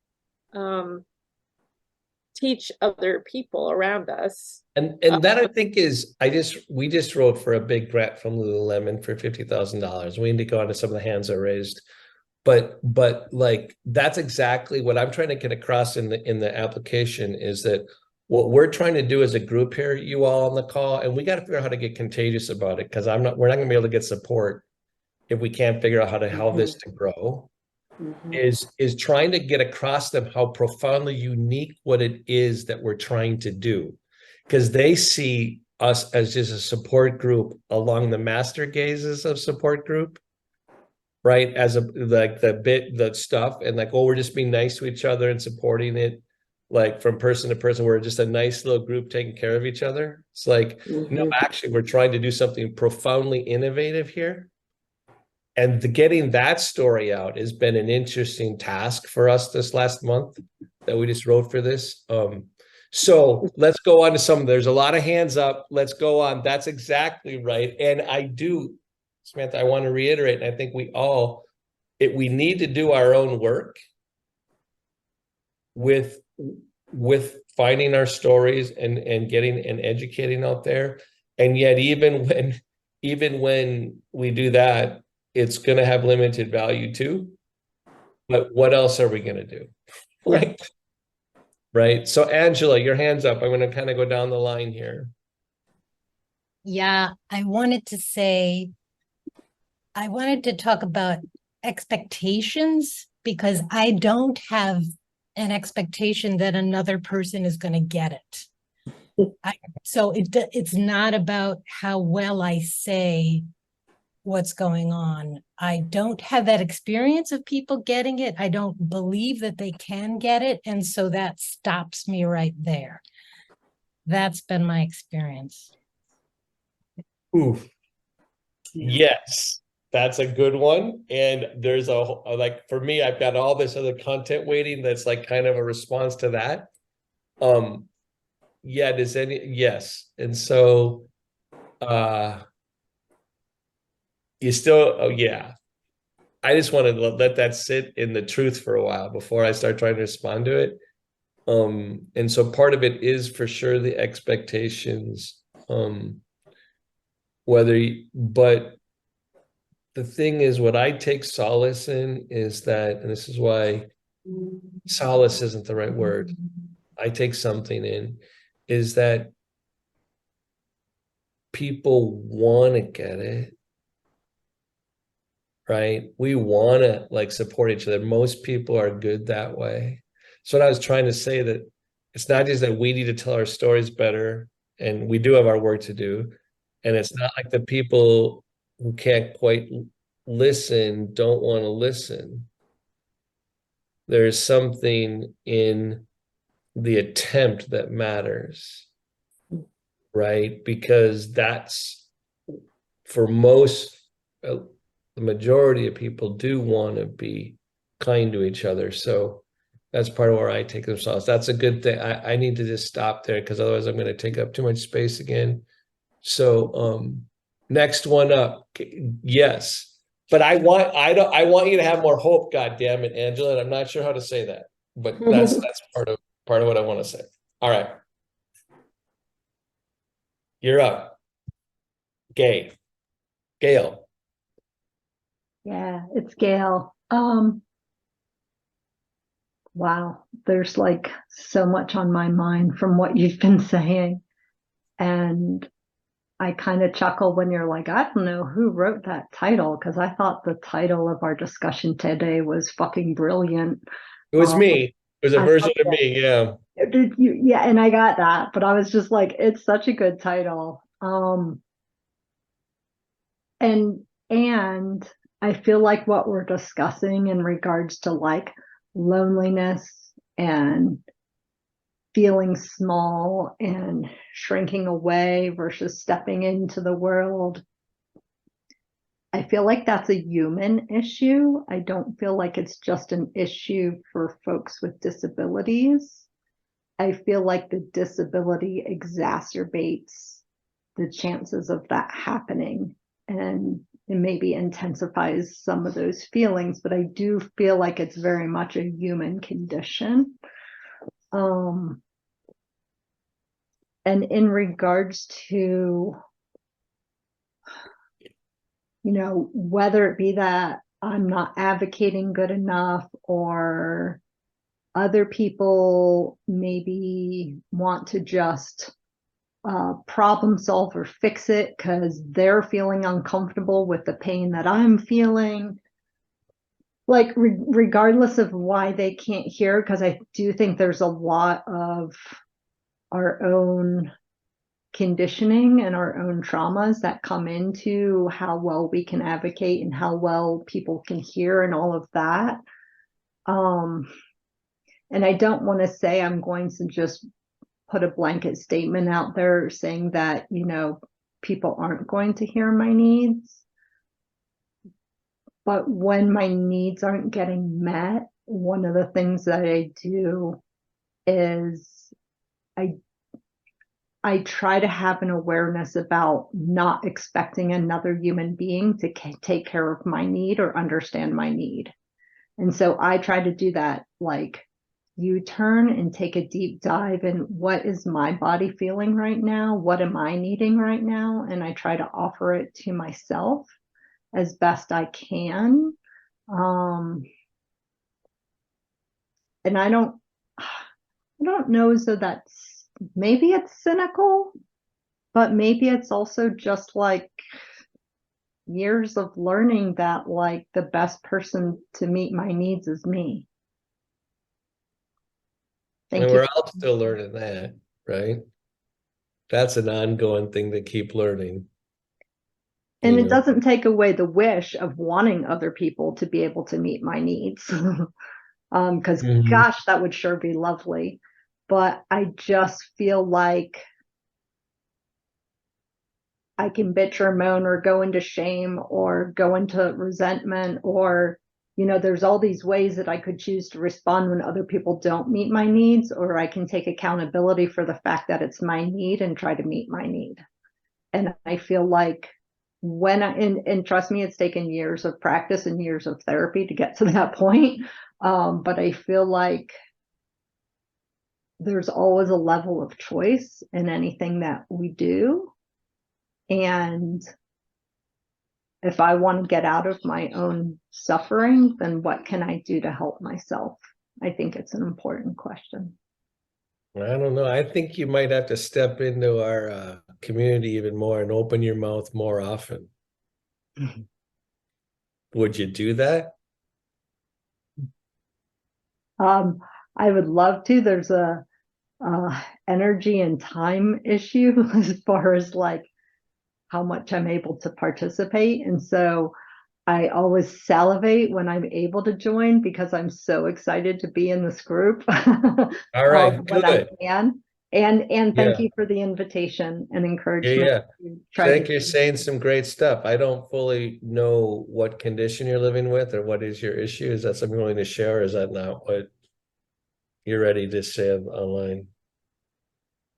teach other people around us. And that, I think, is, we just wrote for a big grant from Lululemon for $50,000. We need to go on to some of the hands are raised. But like, that's exactly what I'm trying to get across in the application, is that what we're trying to do as a group here, you all on the call, and we got to figure out how to get contagious about it, because we're not going to be able to get support if we can't figure out how to help this to grow. Is trying to get across them how profoundly unique what it is that we're trying to do, because they see us as just a support group along the master gazes of support group, right? As like the stuff, and like, oh, we're just being nice to each other and supporting it, like from person to person. We're just a nice little group taking care of each other. It's like, no, actually, we're trying to do something profoundly innovative here. And getting that story out has been an interesting task for us this last month that we just wrote for this. So let's go on to there's a lot of hands up. Let's go on. That's exactly right. And Samantha, I want to reiterate, and I think we need to do our own work with finding our stories and getting and educating out there. And yet, even when we do that, it's going to have limited value too. But what else are we going to do? Right. Right. So Angela, your hand's up. I'm going to kind of go down the line here. Yeah, I wanted to talk about expectations, because I don't have an expectation that another person is going to get it. So it's not about how well I say what's going on. I don't have that experience of people getting it. I don't believe that they can get it. And so that stops me right there. That's been my experience. Ooh. Yes, that's a good one. And there's like, for me, I've got all this other content waiting that's like kind of a response to that. Yeah, yes. And so you still, oh yeah. I just want to let that sit in the truth for a while before I start trying to respond to it. And so part of it is for sure the expectations, but the thing is, what I take solace in is that, and this is why solace isn't the right word, I take something in, is that people want to get it. Right? We want to like support each other. Most people are good that way. So what I was trying to say, that it's not just that we need to tell our stories better, and we do have our work to do. And it's not like the people who can't quite listen don't want to listen. There's something in the attempt that matters, right? Because that's, for most, the majority of people do want to be kind to each other. So that's part of where I take them solace. That's a good thing. I need to just stop there, because otherwise I'm going to take up too much space again. So next one up. Yes. But I want you to have more hope, God damn it, Angela. And I'm not sure how to say that, but that's part of what I want to say. All right. You're up. Gail. Yeah, it's Gail. Wow, there's like so much on my mind from what you've been saying. And I kind of chuckle when you're like, I don't know who wrote that title, because I thought the title of our discussion today was fucking brilliant. It was me. It was a I version of loved me, yeah. Did you, yeah, and I got that, but I was just like, it's such a good title. And I feel like what we're discussing in regards to like loneliness and feeling small and shrinking away versus stepping into the world. I feel like that's a human issue. I don't feel like it's just an issue for folks with disabilities. I feel like the disability exacerbates the chances of that happening, and it maybe intensifies some of those feelings, but I do feel like it's very much a human condition. And in regards to, whether it be that I'm not advocating good enough, or other people maybe want to just problem solve or fix it because they're feeling uncomfortable with the pain that I'm feeling. Like, regardless of why they can't hear, because I do think there's a lot of our own conditioning and our own traumas that come into how well we can advocate and how well people can hear and all of that. And I don't want to say I'm going to just put a blanket statement out there saying that, people aren't going to hear my needs. But when my needs aren't getting met, one of the things that I do is I try to have an awareness about not expecting another human being to take care of my need or understand my need. And so I try to do that, like, U-turn and take a deep dive in what is my body feeling right now? What am I needing right now? And I try to offer it to myself as best I can. And I don't know as though that's, maybe it's cynical, but maybe it's also just like years of learning that like the best person to meet my needs is me. And Thank we're you. all still learning that, right? That's an ongoing thing to keep learning. And it doesn't take away the wish of wanting other people to be able to meet my needs. Because gosh, that would sure be lovely. But I just feel like I can bitch or moan or go into shame or go into resentment, or, there's all these ways that I could choose to respond when other people don't meet my needs, or I can take accountability for the fact that it's my need and try to meet my need. And I feel like and trust me, it's taken years of practice and years of therapy to get to that point. But I feel like there's always a level of choice in anything that we do. And if I want to get out of my own suffering, then what can I do to help myself? I think it's an important question. I don't know. I think you might have to step into our community even more and open your mouth more often. Would you do that? I would love to. There's a energy and time issue as far as like how much I'm able to participate. And so I always salivate when I'm able to join because I'm so excited to be in this group. All right, when I good. can. And thank Yeah. you for the invitation and encouragement. Yeah. to I try think to you're saying some great stuff. I don't fully know what condition you're living with or what is your issue. Is that something you're willing to share, or is that not what you're ready to say online?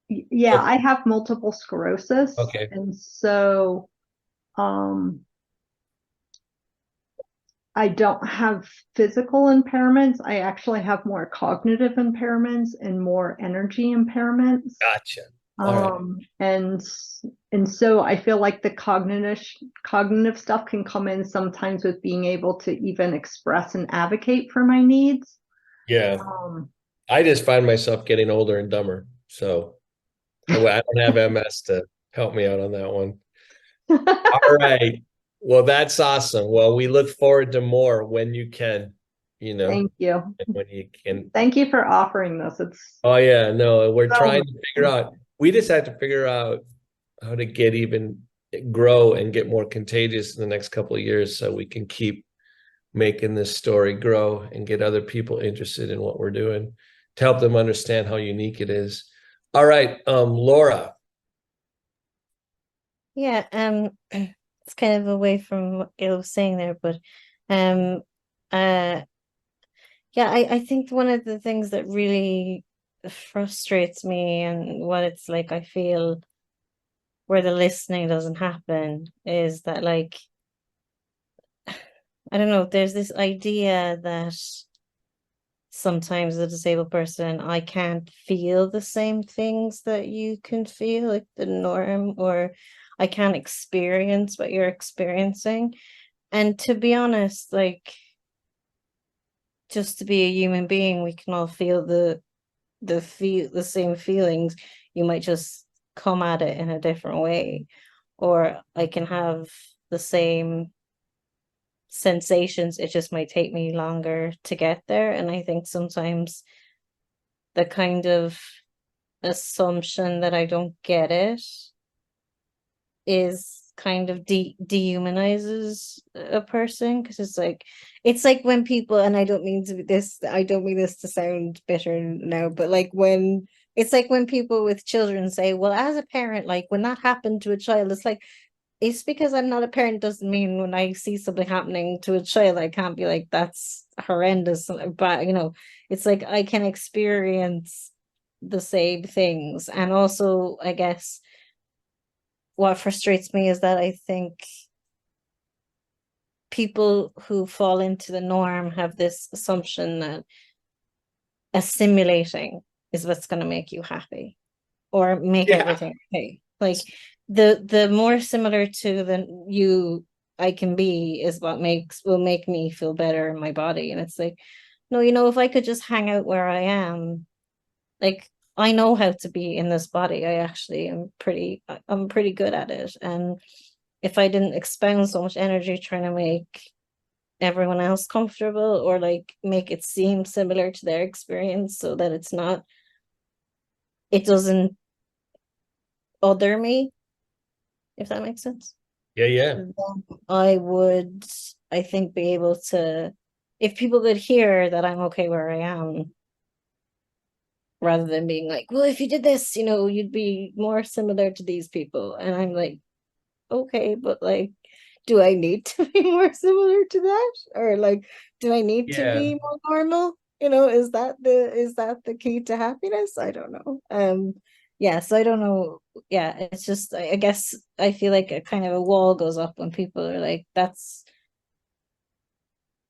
Yeah, Okay. I have multiple sclerosis. Okay. And so I don't have physical impairments. I actually have more cognitive impairments and more energy impairments. Gotcha. All right. And so I feel like the cognitive stuff can come in sometimes with being able to even express and advocate for my needs. Yeah. Um, I just find myself getting older and dumber. So I don't have MS to help me out on that one. All right. Well, that's awesome. Well, we look forward to more when you can, Thank you. and when you can. Thank you for offering this. It's Oh, yeah. No, we're so trying to figure out, we just have to figure out how to grow and get more contagious in the next couple of years so we can keep making this story grow and get other people interested in what we're doing to help them understand how unique it is. All right, Laura. Yeah, it's kind of away from what Gail was saying there, but um yeah, I think one of the things that really frustrates me and what it's like I feel where the listening doesn't happen is that, like, I don't know, there's this idea that sometimes as a disabled person, I can't feel the same things that you can feel, like the norm, or I can't experience what you're experiencing. And to be honest, like, just to be a human being, we can all feel the same feelings. You might just come at it in a different way, or I can have the same sensations, it just might take me longer to get there. And I think sometimes the kind of assumption that I don't get it is kind of dehumanizes a person, because it's like when people, and I don't mean this to sound bitter now, but like when it's like when people with children say, well, as a parent, like when that happened to a child, it's like, it's because I'm not a parent doesn't mean when I see something happening to a child, I can't be like, that's horrendous. But, it's like I can experience the same things. And also, I guess, what frustrates me is that I think people who fall into the norm have this assumption that assimilating is what's going to make you happy or make everything okay. Like, the more similar to you I can be is what will make me feel better in my body. And it's like, no, if I could just hang out where I am, like, I know how to be in this body. I'm pretty good at it. And if I didn't expend so much energy trying to make everyone else comfortable, or like make it seem similar to their experience so that it doesn't other me, if that makes sense. Yeah. Then I would, I think, be able to, if people could hear that I'm okay where I am, rather than being like, well, if you did this, you'd be more similar to these people. And I'm like, okay, but like, do I need to be more similar to that? Or like, do I need to be more normal? Is that the key to happiness? I don't know. Yeah, so I don't know. Yeah, it's just, I guess I feel like a kind of a wall goes up when people are like, I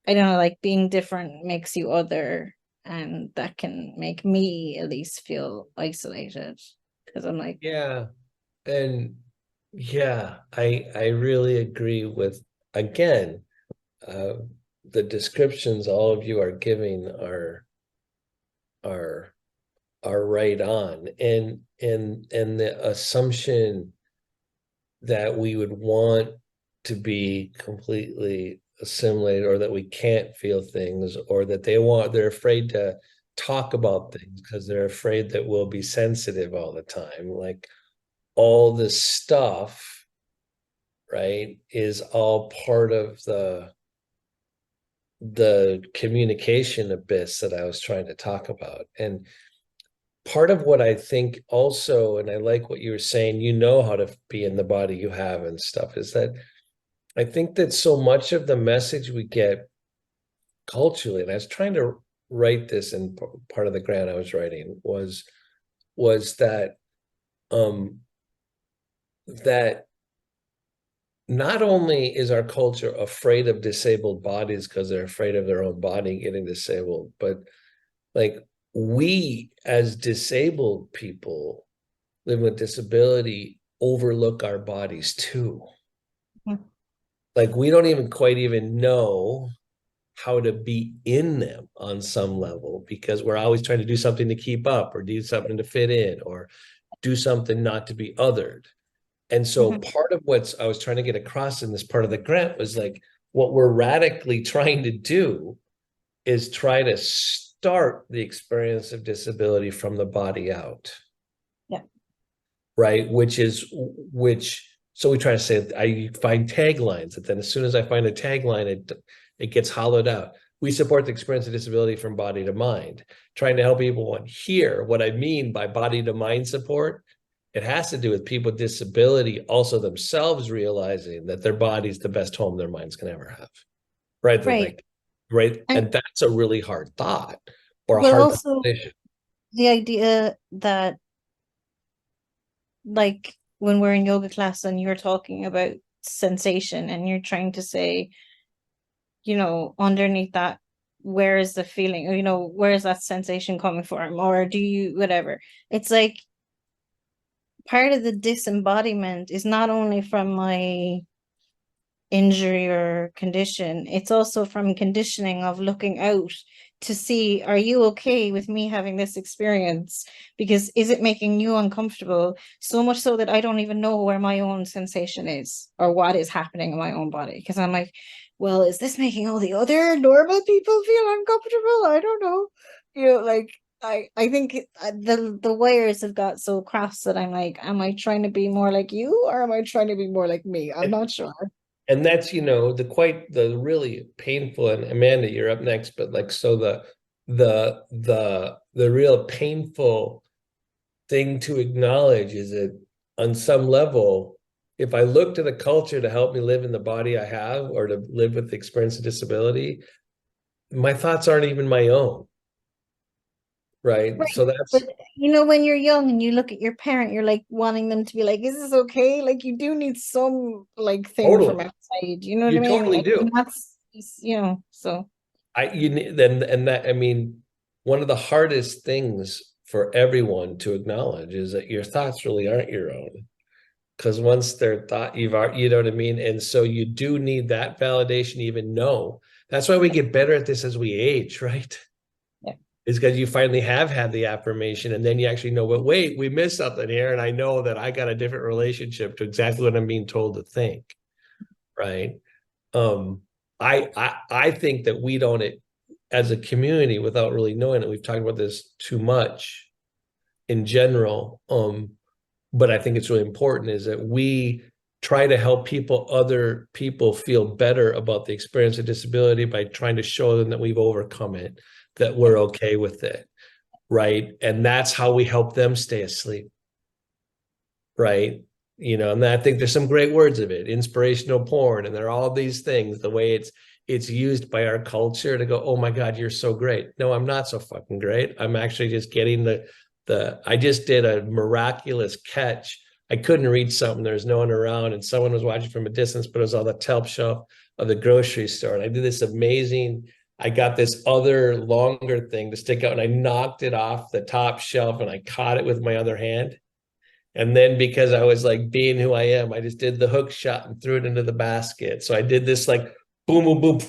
don't know, like being different makes you other, and that can make me at least feel isolated, because I'm like, Yeah. And yeah, I really agree with, again, the descriptions all of you are giving are right on. And the assumption that we would want to be completely assimilated, or that we can't feel things, or that they're afraid to talk about things because they're afraid that we'll be sensitive all the time. Like, all this stuff, right, is all part of the communication abyss that I was trying to talk about. And part of what I think also, and I like what you were saying, how to be in the body you have and stuff, is that I think that so much of the message we get culturally, and I was trying to write this in part of the grant I was writing, was that that not only is our culture afraid of disabled bodies because they're afraid of their own body getting disabled, but like, we as disabled people, living with disability overlook our bodies too. Mhm. Like we don't even quite even know how to be in them on some level because we're always trying to do something to keep up or do something to fit in or do something not to be othered. And so Mhm. part of what I was trying to get across in this part of the grant was like, what we're radically trying to do is try to start the experience of disability from the body out. Yeah. Right. So we try to say, I find taglines that then as soon as I find a tagline, it gets hollowed out. We support the experience of disability from body to mind, trying to help people hear what I mean by body to mind support. It has to do with people with disability also themselves realizing that their body's the best home their minds can ever have. Right. They're Right. like, right. And And that's a really hard thought or a but hard also conversation. the idea that, like, when we're in yoga class and you're talking about sensation and you're trying to say, underneath that, where is the feeling, or, where is that sensation coming from, or do you, whatever. It's like part of the disembodiment is not only from my injury or condition, it's also from conditioning of looking out to see, are you okay with me having this experience? Because is it making you uncomfortable? So much so that I don't even know where my own sensation is or what is happening in my own body. Because I'm like, well, is this making all the other normal people feel uncomfortable? I don't know. Like I think the wires have got so crossed that I'm like, am I trying to be more like you or am I trying to be more like me? I'm not sure. And that's, the really painful, and Amanda, you're up next, but like, so the real painful thing to acknowledge is that on some level, if I look to the culture to help me live in the body I have or to live with the experience of disability, my thoughts aren't even my own. Right. Right. So that's But when you're young and you look at your parent, you're like wanting them to be like, is this okay? Like you do need some like thing from totally, outside, you know what I you mean? totally And do. that's so You need then, and that, I mean, one of the hardest things for everyone to acknowledge is that your thoughts really aren't your own. Because once they're thought, you know what I mean? And so you do need that validation, to even know. That's why we get better at this as we age, right? yeah. Is because you finally have had the affirmation and then you actually know, but wait, we missed something here. And I know that I got a different relationship to exactly what I'm being told to think. Right. Um, I think that we don't, as a community, without really knowing it, we've talked about this too much in general. But I think it's really important is that we try to help other people feel better about the experience of disability by trying to show them that we've overcome it, that we're okay with it, right? And that's how we help them stay asleep, right? And I think there's some great words of it, inspirational porn, and there are all these things, the way it's used by our culture to go, oh my God, you're so great. No, I'm not so fucking great. I'm actually just getting I just did a miraculous catch. I couldn't reach something. There's no one around and someone was watching from a distance, but it was on the top shelf of the grocery store. And I did this I got this other longer thing to stick out and I knocked it off the top shelf and I caught it with my other hand. And then because I was like being who I am, I just did the hook shot and threw it into the basket. So I did this like boom, boom, boom,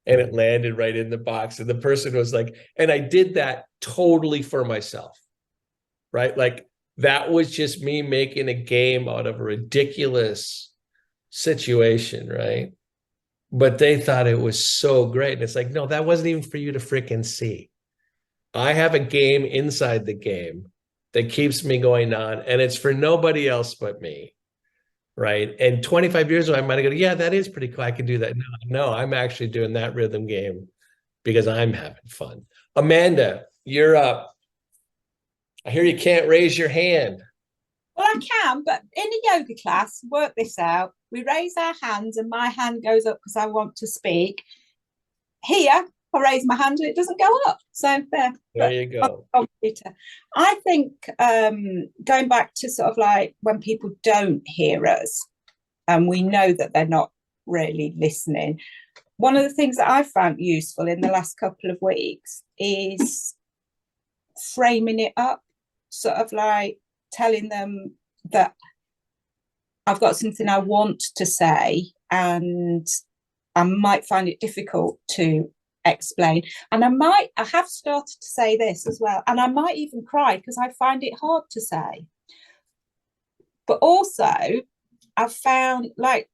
and it landed right in the box. And the person was like, and I did that totally for myself, right? Like that was just me making a game out of a ridiculous situation, right? But they thought it was so great. And it's like, no, that wasn't even for you to freaking see. I have a game inside the game that keeps me going on, and it's for nobody else but me. Right. And 25 years ago, I might have gone, yeah, that is pretty cool. I can do that. No, I'm actually doing that rhythm game because I'm having fun. Amanda, you're up. I hear you can't raise your hand. Well, I can, but in a yoga class, work this out. We raise our hands and my hand goes up because I want to speak. Here, I raise my hand and it doesn't go up. So there you go. I think going back to sort of like when people don't hear us and we know that they're not really listening, one of the things that I've found useful in the last couple of weeks is framing it up, sort of like telling them that I've got something I want to say and I might find it difficult to explain. And I have started to say this as well, and I might even cry because I find it hard to say. But also, I've found, like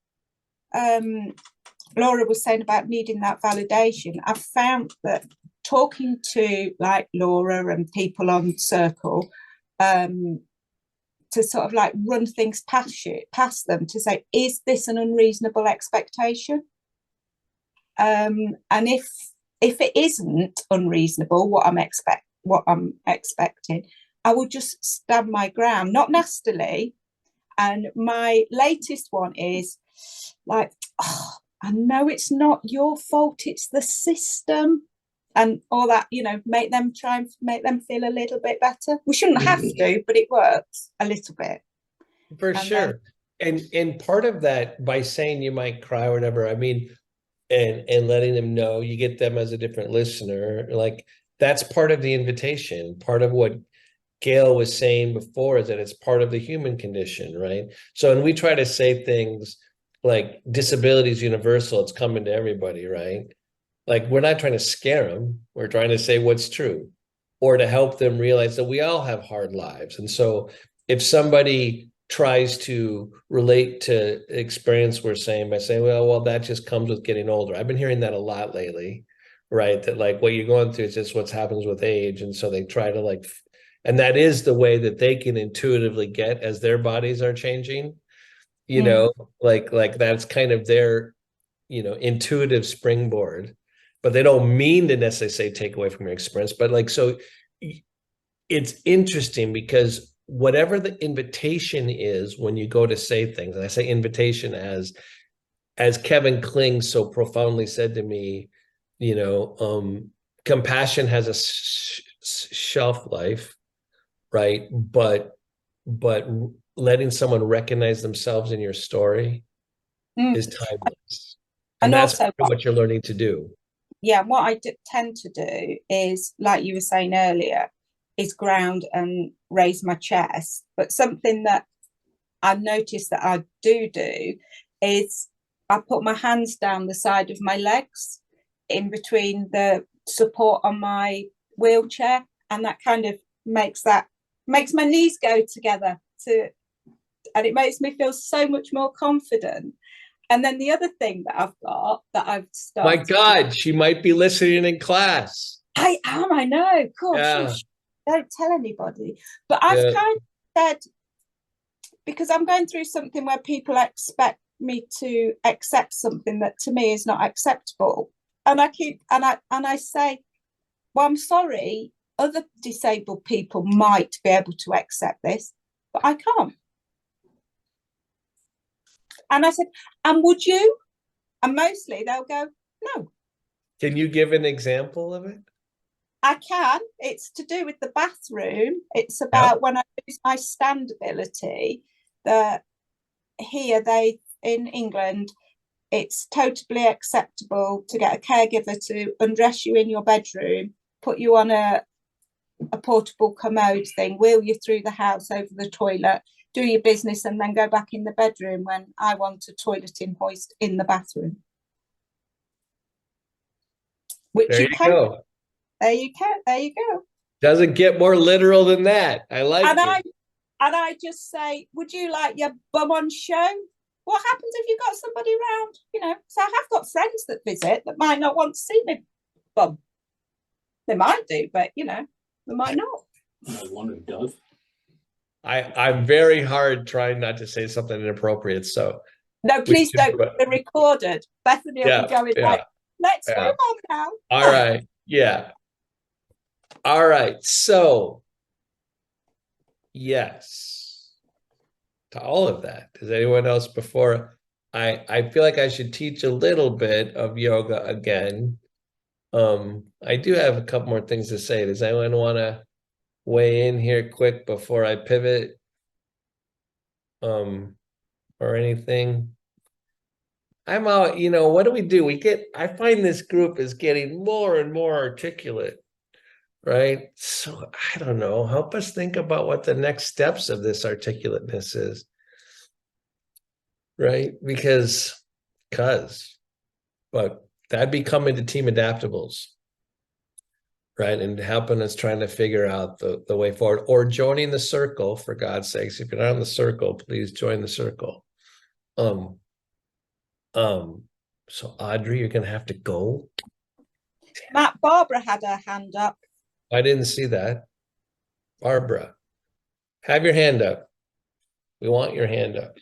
Laura was saying about needing that validation, I've found that talking to like Laura and people on Circle, to sort of like run things past them, to say, is this an unreasonable expectation? And if it isn't unreasonable, what I'm expecting, I would just stand my ground, not nastily. And my latest one is like, oh, I know it's not your fault, it's the system, and all that, you know, make them feel a little bit better. We shouldn't have to, but it works a little bit. For sure. And part of that, by saying you might cry or whatever, I mean, and letting them know, you get them as a different listener, like that's part of the invitation. Part of what Gail was saying before is that it's part of the human condition, right? So when we try to say things like disability is universal, it's coming to everybody, right? Like we're not trying to scare them. We're trying to say what's true, or to help them realize that we all have hard lives. And so if somebody tries to relate to experience we're saying by saying, well, that just comes with getting older. I've been hearing that a lot lately, right? That like what you're going through is just what happens with age. And so they try to like, and that is the way that they can intuitively get as their bodies are changing, you know, like that's kind of their, you know, intuitive springboard, but they don't mean to necessarily say take away from your experience. But like, so it's interesting because whatever the invitation is when you go to say things, and I say invitation as Kevin Kling so profoundly said to me, you know, compassion has a shelf life, right? But letting someone recognize themselves in your story is timeless. And that's also what you're learning to do. Yeah, what I tend to do is, like you were saying earlier, is ground and raise my chest. But something that I've noticed that I do is I put my hands down the side of my legs in between the support on my wheelchair, and that kind of makes my knees go together and it makes me feel so much more confident. And then the other thing that I've got that I've started. My God, she might be listening in class. I am, I know. Cool. Yeah. Don't tell anybody. But I've kind of said, because I'm going through something where people expect me to accept something that to me is not acceptable. And I say, well, I'm sorry, other disabled people might be able to accept this, but I can't. And I said, and would you? And mostly they'll go, no. Can you give an example of it? I can. It's to do with the bathroom. It's about when I lose my stand ability, that here in England, it's totally acceptable to get a caregiver to undress you in your bedroom, put you on a portable commode thing, wheel you through the house over the toilet, do your business, and then go back in the bedroom when I want a toileting hoist in the bathroom. Which there you can go. There you go. Doesn't get more literal than that. I like it. And I just say, would you like your bum on show? What happens if you've got somebody around? You know, so I have got friends that visit that might not want to see me bum. They might do, but you know, they might not. I wonder who does. I'm very hard trying not to say something inappropriate. So no, please don't be recorded. Bethany will be going like, let's move on now. All right. Yeah. All right. So yes, to all of that. Does anyone else before I feel like I should teach a little bit of yoga again. I do have a couple more things to say. Does anyone want to weigh in here quick before I pivot? Or anything? I'm out, what do? I find this group is getting more and more articulate. right? So I don't know. Help us think about what the next steps of this articulateness is, right? But that'd be coming to team adaptables, right? And helping us trying to figure out the way forward, or joining the circle, for God's sakes. If you're not in the circle, please join the circle. So Audrey, you're gonna have to go. Matt, Barbara had her hand up. I didn't see that. Barbara, have your hand up. We want your hand up.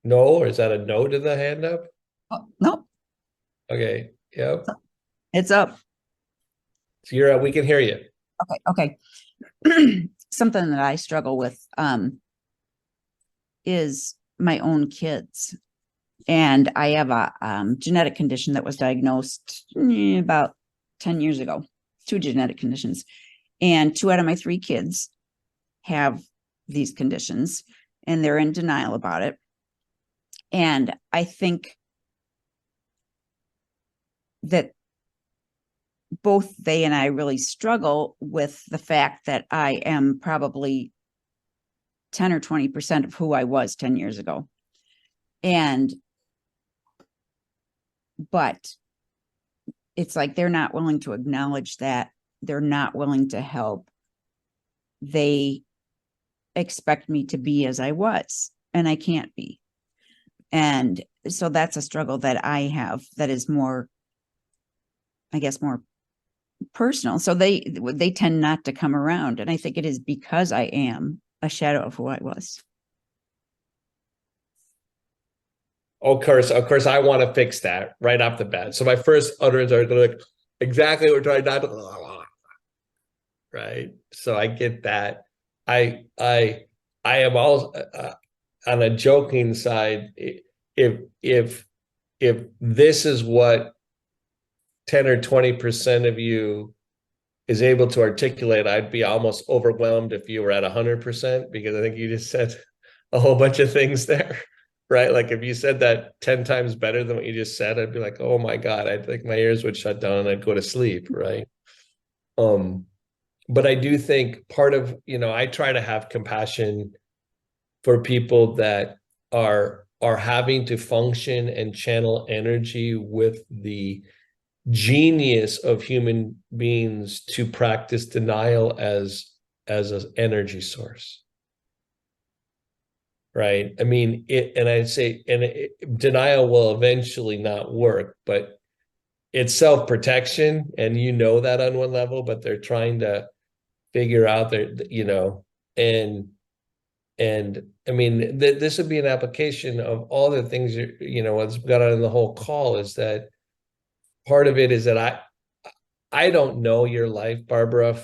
No, or is that a no to the hand up? Oh, no, Okay, yep. it's up. So you're we can hear you. Okay. Something that I struggle with is my own kids. And I have a genetic condition that was diagnosed about 10 years ago, 2 genetic conditions. And 2 out of my 3 kids have these conditions, and they're in denial about it. And I think that both they and I really struggle with the fact that I am probably 10 or 20% of who I was 10 years ago. But it's like they're not willing to acknowledge that. They're not willing to help. They expect me to be as I was, and I can't be. And so that's a struggle that I have that is more, I guess, more personal. So they tend not to come around. And I think it is because I am a shadow of who I was. Of course, I want to fix that right off the bat. So my first utterance are like exactly what we're trying not to, right? So I get that. I am all on a joking side. If this is what 10 or 20% of you is able to articulate, I'd be almost overwhelmed if you were at 100%, because I think you just said a whole bunch of things there. Right? Like if you said that 10 times better than what you just said, I'd be like, oh my God, I think my ears would shut down and I'd go to sleep. Right. But I do think part of, I try to have compassion for people that are having to function and channel energy with the genius of human beings to practice denial as an energy source. Right. I mean, I'd say, denial will eventually not work, but it's self-protection, and that on one level, but they're trying to figure out their, and I mean, this would be an application of all the things, what's got on the whole call is that part of it is that I don't know your life, Barbara,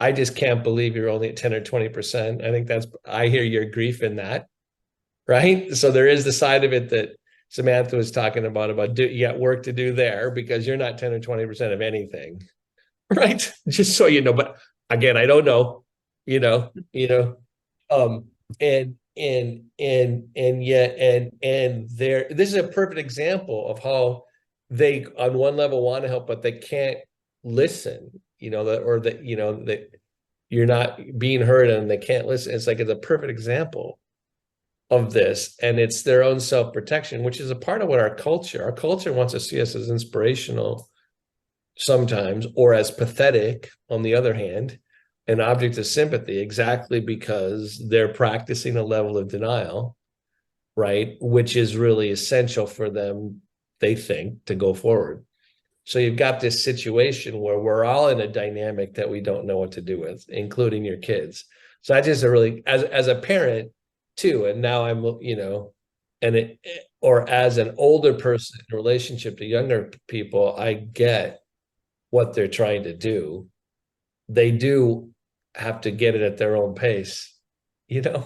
I just can't believe you're only at 10 or 20%. I think I hear your grief in that, right? So there is the side of it that Samantha was talking about you got work to do there, because you're not 10 or 20% of anything, right? Just so you know, but again, I don't know, this is a perfect example of how they on one level want to help, but they can't listen, that you're not being heard and they can't listen. It's a perfect example of this, and it's their own self-protection, which is a part of what our culture wants to see us as inspirational sometimes, or as pathetic on the other hand, an object of sympathy, exactly because they're practicing a level of denial, right, which is really essential for them, they think, to go forward. So you've got this situation where we're all in a dynamic that we don't know what to do with, including your kids. So I just really, as a parent too, and now I'm, or as an older person in relationship to younger people, I get what they're trying to do. They do have to get it at their own pace, and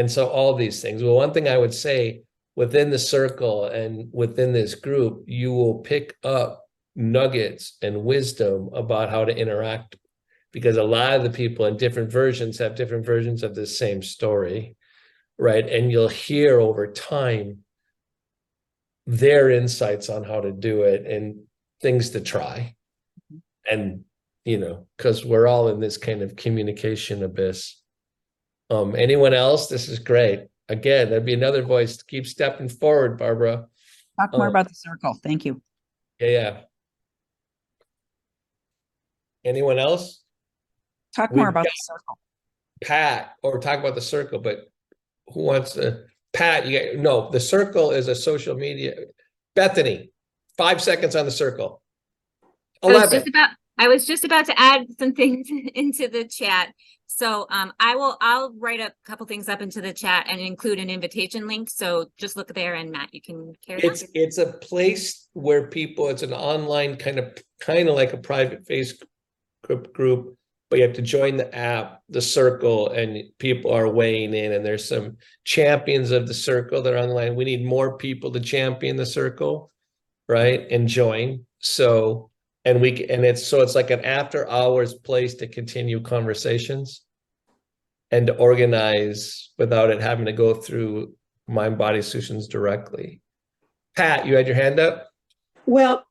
so all these things. Well, one thing I would say, within the circle and within this group, you will pick up nuggets and wisdom about how to interact, because a lot of the people in different versions have different versions of the same story, right? And you'll hear over time their insights on how to do it and things to try. And, because we're all in this kind of communication abyss. Anyone else? This is great. Again, that'd be another voice. Keep stepping forward, Barbara. Talk more about the circle. Thank you. Yeah. Anyone else? Talk more We've about got the circle. Pat, or talk about the circle, but who wants to? Pat, no, the circle is a social media. Bethany, 5 seconds on the circle. 11. I was just about to add some things into the chat. So I'll write a couple things up into the chat and include an invitation link. So just look there, and Matt, you can carry on. It's a place where it's an online kind of like a private Facebook group, but you have to join the app, the circle, and people are weighing in, and there's some champions of the circle that are online. We need more people to champion the circle, right? And join. So, it's like an after hours place to continue conversations and to organize without it having to go through Mind Body Solutions directly. Pat, you had your hand up? Well,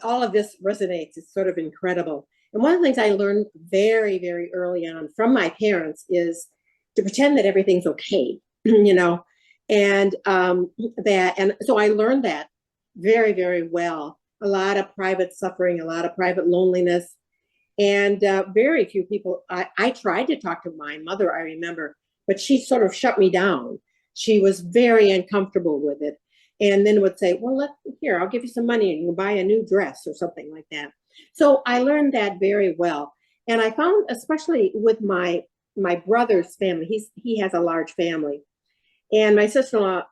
all of this resonates. It's sort of incredible. And one of the things I learned very, very early on from my parents is to pretend that everything's okay, and so I learned that very, very well. A lot of private suffering, a lot of private loneliness, and very few people. I tried to talk to my mother, I remember, but she sort of shut me down. She was very uncomfortable with it, and then would say, well, I'll give you some money and you can buy a new dress or something like that. So I learned that very well. And I found, especially with my brother's family, he has a large family, and my sister-in-law,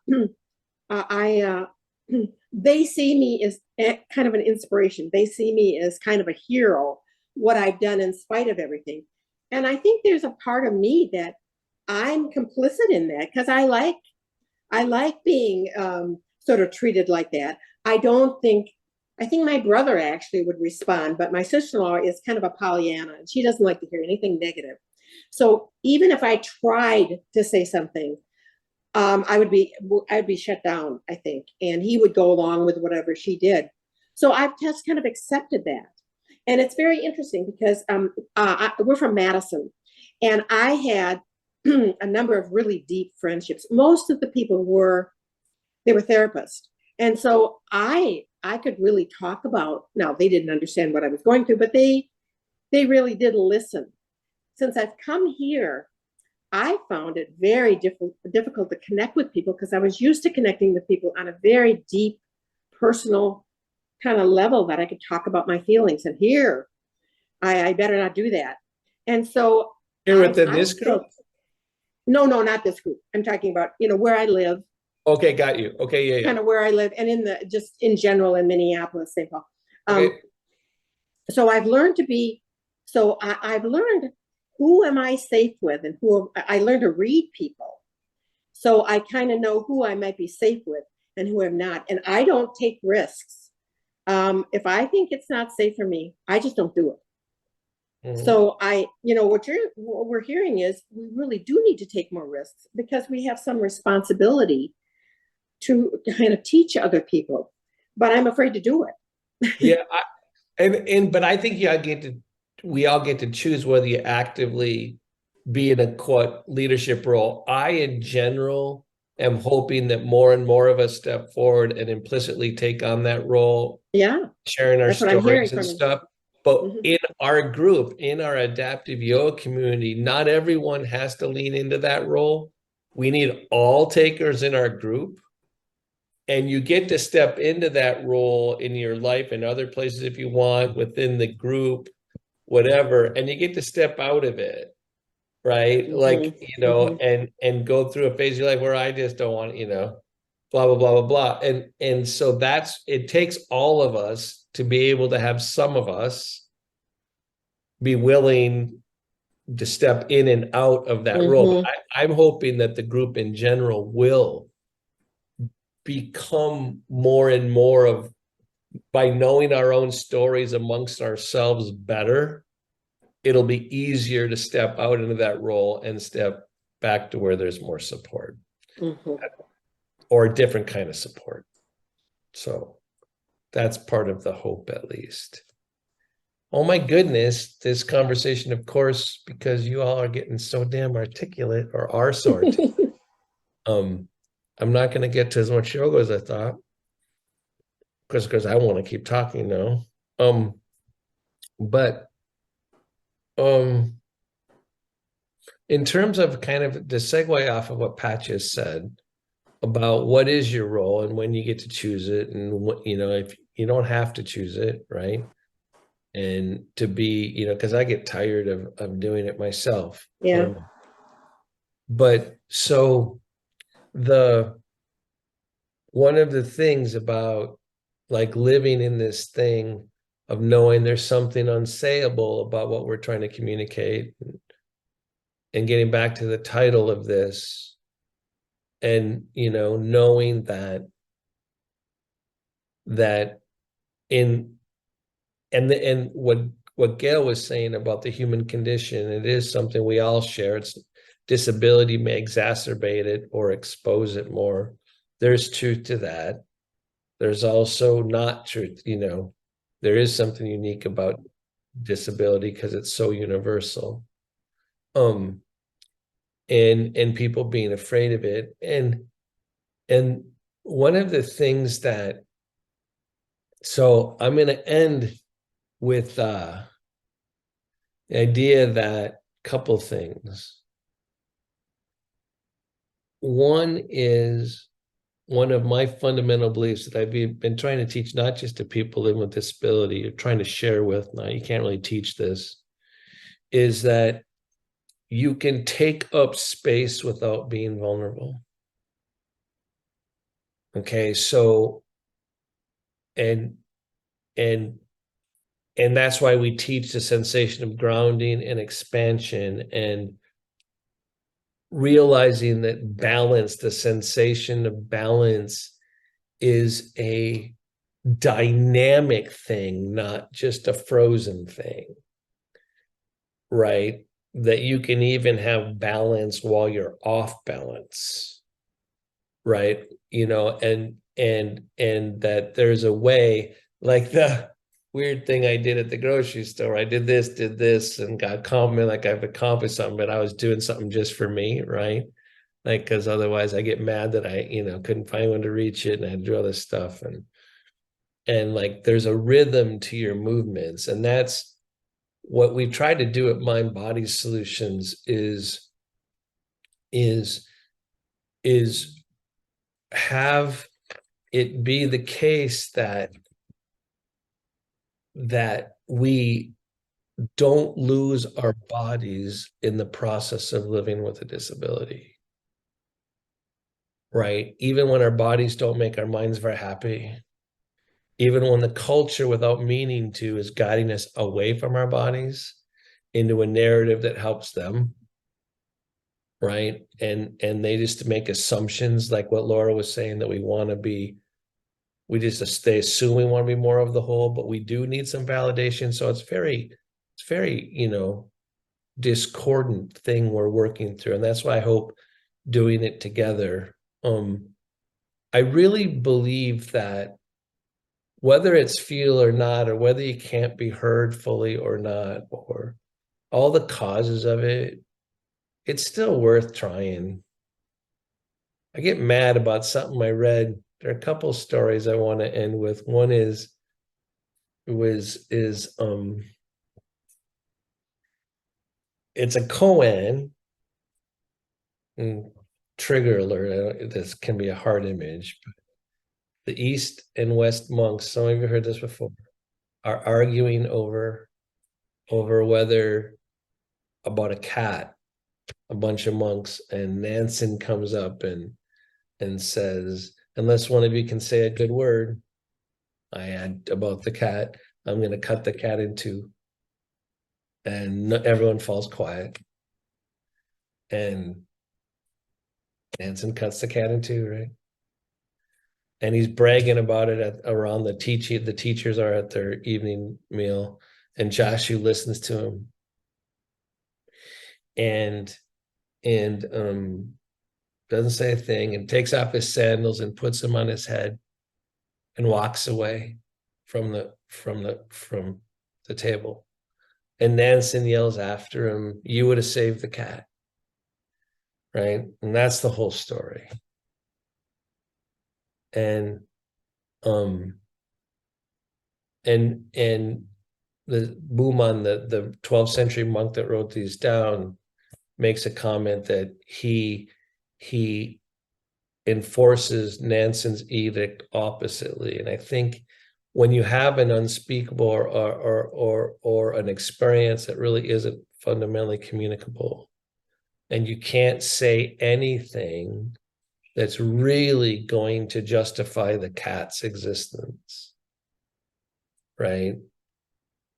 they see me as kind of an inspiration. They see me as kind of a hero, what I've done in spite of everything. And I think there's a part of me that I'm complicit in that, because I like being sort of treated like that. I think my brother actually would respond, but my sister-in-law is kind of a Pollyanna, and she doesn't like to hear anything negative. So even if I tried to say something, I'd be shut down, I think, and he would go along with whatever she did. So I've just kind of accepted that. And it's very interesting because we're from Madison, and I had a number of really deep friendships. Most of the people were therapists. And so I could really talk about, now they didn't understand what I was going through, but they really did listen. Since I've come here, I found it very difficult to connect with people, because I was used to connecting with people on a very deep, personal kind of level that I could talk about my feelings. And here, I better not do that. And so Here within this group? No, not this group. I'm talking about, where I live. Okay, got you. Okay, yeah. Kind of where I live, and just in general in Minneapolis, St. Paul. Okay. So I've learned I've learned who am I safe with, and I learned to read people. So I kind of know who I might be safe with and who I'm not. And I don't take risks. If I think it's not safe for me, I just don't do it. Mm-hmm. So what we're hearing is we really do need to take more risks, because we have some responsibility to kind of teach other people, but I'm afraid to do it. Yeah. But I think we all get to choose whether you actively be in a quote leadership role. I, in general, am hoping that more and more of us step forward and implicitly take on that role. Yeah. Sharing our stories and stuff. But Mm-hmm. in our group, in our adaptive yoga community, not everyone has to lean into that role. We need all takers in our group. And you get to step into that role in your life and other places if you want, within the group, whatever, and you get to step out of it, right? Mm-hmm. Like, and go through a phase of your life where I just don't want, blah, blah, blah, blah, blah. And so it takes all of us to be able to have some of us be willing to step in and out of that role. I'm hoping that the group in general will become more and more by knowing our own stories amongst ourselves better, it'll be easier to step out into that role and step back to where there's more support, or a different kind of support. So that's part of the hope, at least. Oh my goodness, this conversation, of course, because you all are getting so damn articulate, or are so articulate. I'm not going to get to as much yoga as I thought, because I want to keep talking now. But in terms of kind of the segue off of what Pat just said about what is your role and when you get to choose it, and what, if you don't have to choose it, right? And to be, because I get tired of doing it myself. Yeah. But so one of the things about like living in this thing of knowing there's something unsayable about what we're trying to communicate, and getting back to the title of this, and knowing that in and what Gail was saying about the human condition, it is something we all share. It's disability may exacerbate it or expose it more. There's truth to that. There's also not truth, there is something unique about disability because it's so universal. And people being afraid of it. And one of the things so I'm going to end with the idea that couple things. One is one of my fundamental beliefs that I've been trying to teach, not just to people living with disability, or trying to share with, now you can't really teach this, is that you can take up space without being vulnerable. Okay, so and that's why we teach the sensation of grounding and expansion, and realizing that balance, the sensation of balance, is a dynamic thing, not just a frozen thing, right? That you can even have balance while you're off balance, right? And that there's a way, like the weird thing I did at the grocery store. I did this, and got compliment like I've accomplished something, but I was doing something just for me, right? Like, because otherwise I get mad that I, couldn't find one to reach it, and I had to do all this stuff. And like, there's a rhythm to your movements. And that's what we try to do at Mind Body Solutions is have it be the case that we don't lose our bodies in the process of living with a disability, right? Even when our bodies don't make our minds very happy, even when the culture, without meaning to, is guiding us away from our bodies into a narrative that helps them, right? And they just make assumptions, like what Laura was saying, that they assume we want to be more of the whole, but we do need some validation. So it's very, discordant thing we're working through. And that's why I hope doing it together. I really believe that whether it's feel or not, or whether you can't be heard fully or not, or all the causes of it, it's still worth trying. I get mad about something I read. There are a couple stories I want to end with. One is it's a koan, and trigger alert, this can be a hard image, but the East and West monks, some of you heard this before, are arguing over whether, about a cat, a bunch of monks, and Nansen comes up and says, unless one of you can say a good word, I add about the cat, I'm going to cut the cat in two. And everyone falls quiet. And Nansen cuts the cat in two, right? And he's bragging about it around the teachers are at their evening meal, and Joshu listens to him. And doesn't say a thing, and takes off his sandals and puts them on his head. and walks away from the table. And Nansen yells after him, "You would have saved the cat." Right? And that's the whole story. And the Buman, the 12th century monk that wrote these down, makes a comment that he enforces Nansen's edict oppositely. And I think when you have an unspeakable or an experience that really isn't fundamentally communicable, and you can't say anything that's really going to justify the cat's existence, right?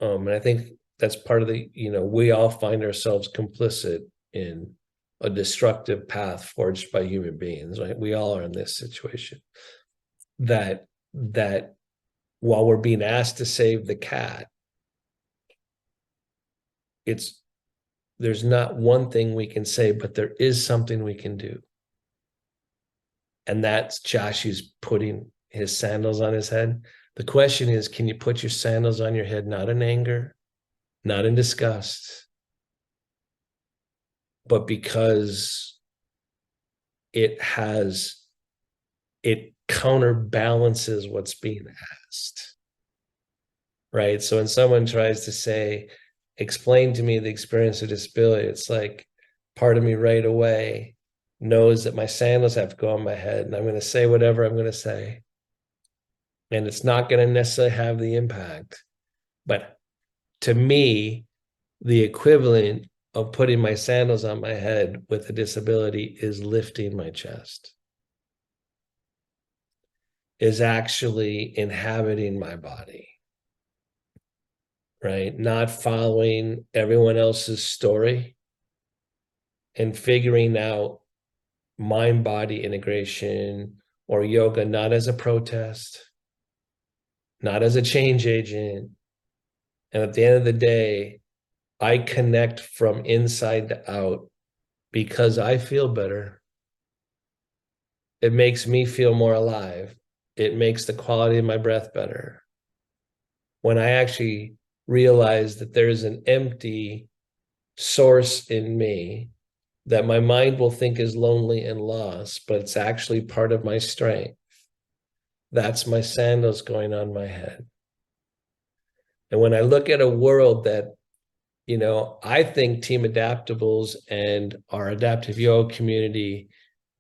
And I think that's part of the, we all find ourselves complicit in a destructive path forged by human beings, right? We all are in this situation. That while we're being asked to save the cat, there's not one thing we can say, but there is something we can do. And that's Joshua's putting his sandals on his head. The question is, can you put your sandals on your head, not in anger, not in disgust, but because it counterbalances what's being asked, right? So when someone tries to say, explain to me the experience of disability, it's like part of me right away knows that my sandals have to go on my head, and I'm going to say whatever I'm going to say. And it's not going to necessarily have the impact. But to me, the equivalent of putting my sandals on my head with a disability is lifting my chest, is actually inhabiting my body, right? Not following everyone else's story and figuring out mind-body integration or yoga, not as a protest, not as a change agent. And at the end of the day, I connect from inside to out because I feel better. It makes me feel more alive. It makes the quality of my breath better. When I actually realize that there's an empty source in me that my mind will think is lonely and lost, but it's actually part of my strength. That's my sandals going on my head. And when I look at a world that, I think Team Adaptables and our adaptive yoga community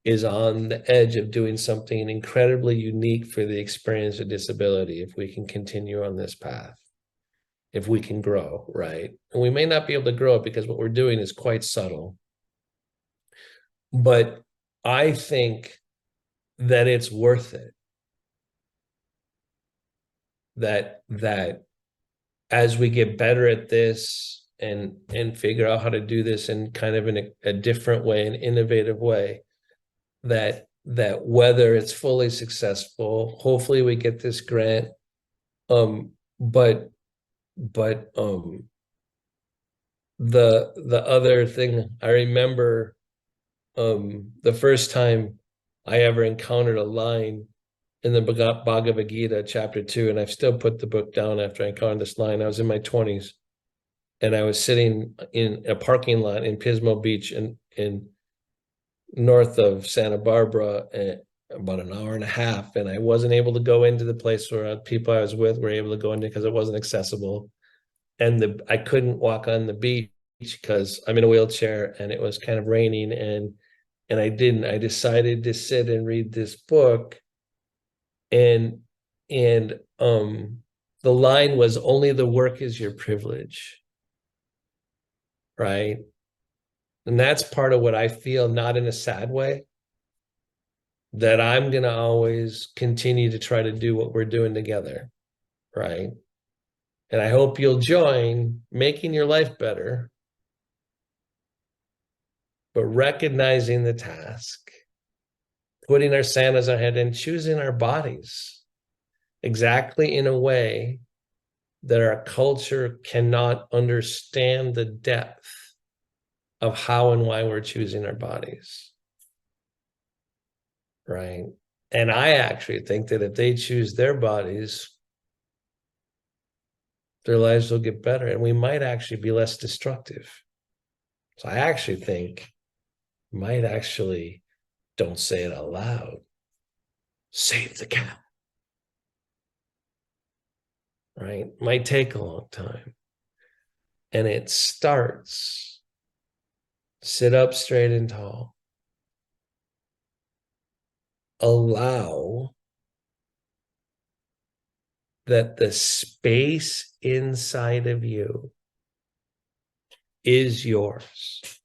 is on the edge of doing something incredibly unique for the experience of disability if we can continue on this path, if we can grow, right? And we may not be able to grow it because what we're doing is quite subtle. But I think that it's worth it. That as we get better at this and figure out how to do this in kind of in a different way, an innovative way, that whether it's fully successful, hopefully we get this grant. But the other thing I remember, the first time I ever encountered a line in the Bhagavad Gita, chapter 2, and I've still put the book down after I encountered this line. I was in my 20s, and I was sitting in a parking lot in Pismo Beach in north of Santa Barbara, about an hour and a half, and I wasn't able to go into the place where people I was with were able to go into because it wasn't accessible. And I couldn't walk on the beach because I'm in a wheelchair, and it was kind of raining, and I decided to sit and read this book. And the line was, only the work is your privilege, right? And that's part of what I feel, not in a sad way, that I'm going to always continue to try to do what we're doing together, right? And I hope you'll join making your life better, but recognizing the task, putting our sandals on our head and choosing our bodies exactly in a way that our culture cannot understand the depth of how and why we're choosing our bodies, right? And I actually think that if they choose their bodies, their lives will get better and we might actually be less destructive. So I actually think might actually, don't say it out loud, save the cat. Right? Might take a long time. And it starts, sit up straight and tall. Allow that the space inside of you is yours.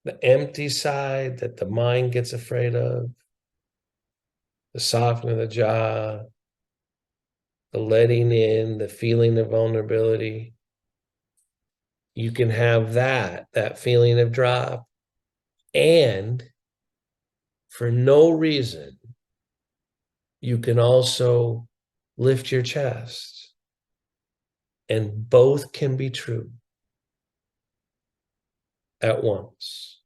The empty side that the mind gets afraid of, the softening of the jaw, the letting in, the feeling of vulnerability. You can have that feeling of drop, and for no reason, you can also lift your chest, and both can be true at once.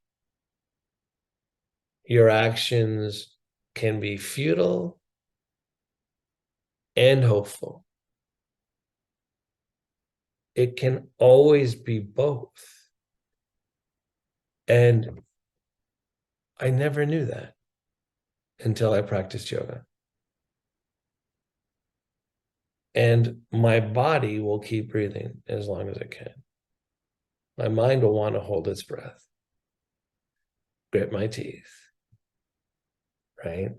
Your actions can be futile and hopeful. It can always be both. And I never knew that until I practiced yoga. And my body will keep breathing as long as it can. My mind will want to hold its breath, grit my teeth, right?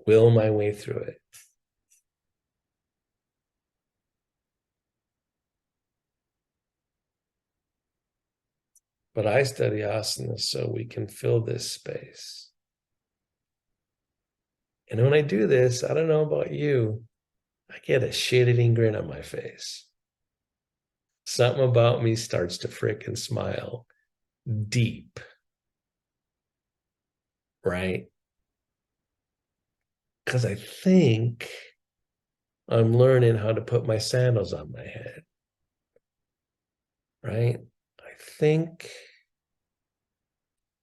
Will my way through it. But I study asanas so we can fill this space. And when I do this, I don't know about you, I get a shit-eating grin on my face. Something about me starts to frickin' smile deep, right? Because I think I'm learning how to put my sandals on my head, right? I think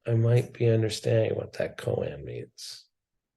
I might be understanding what that koan means.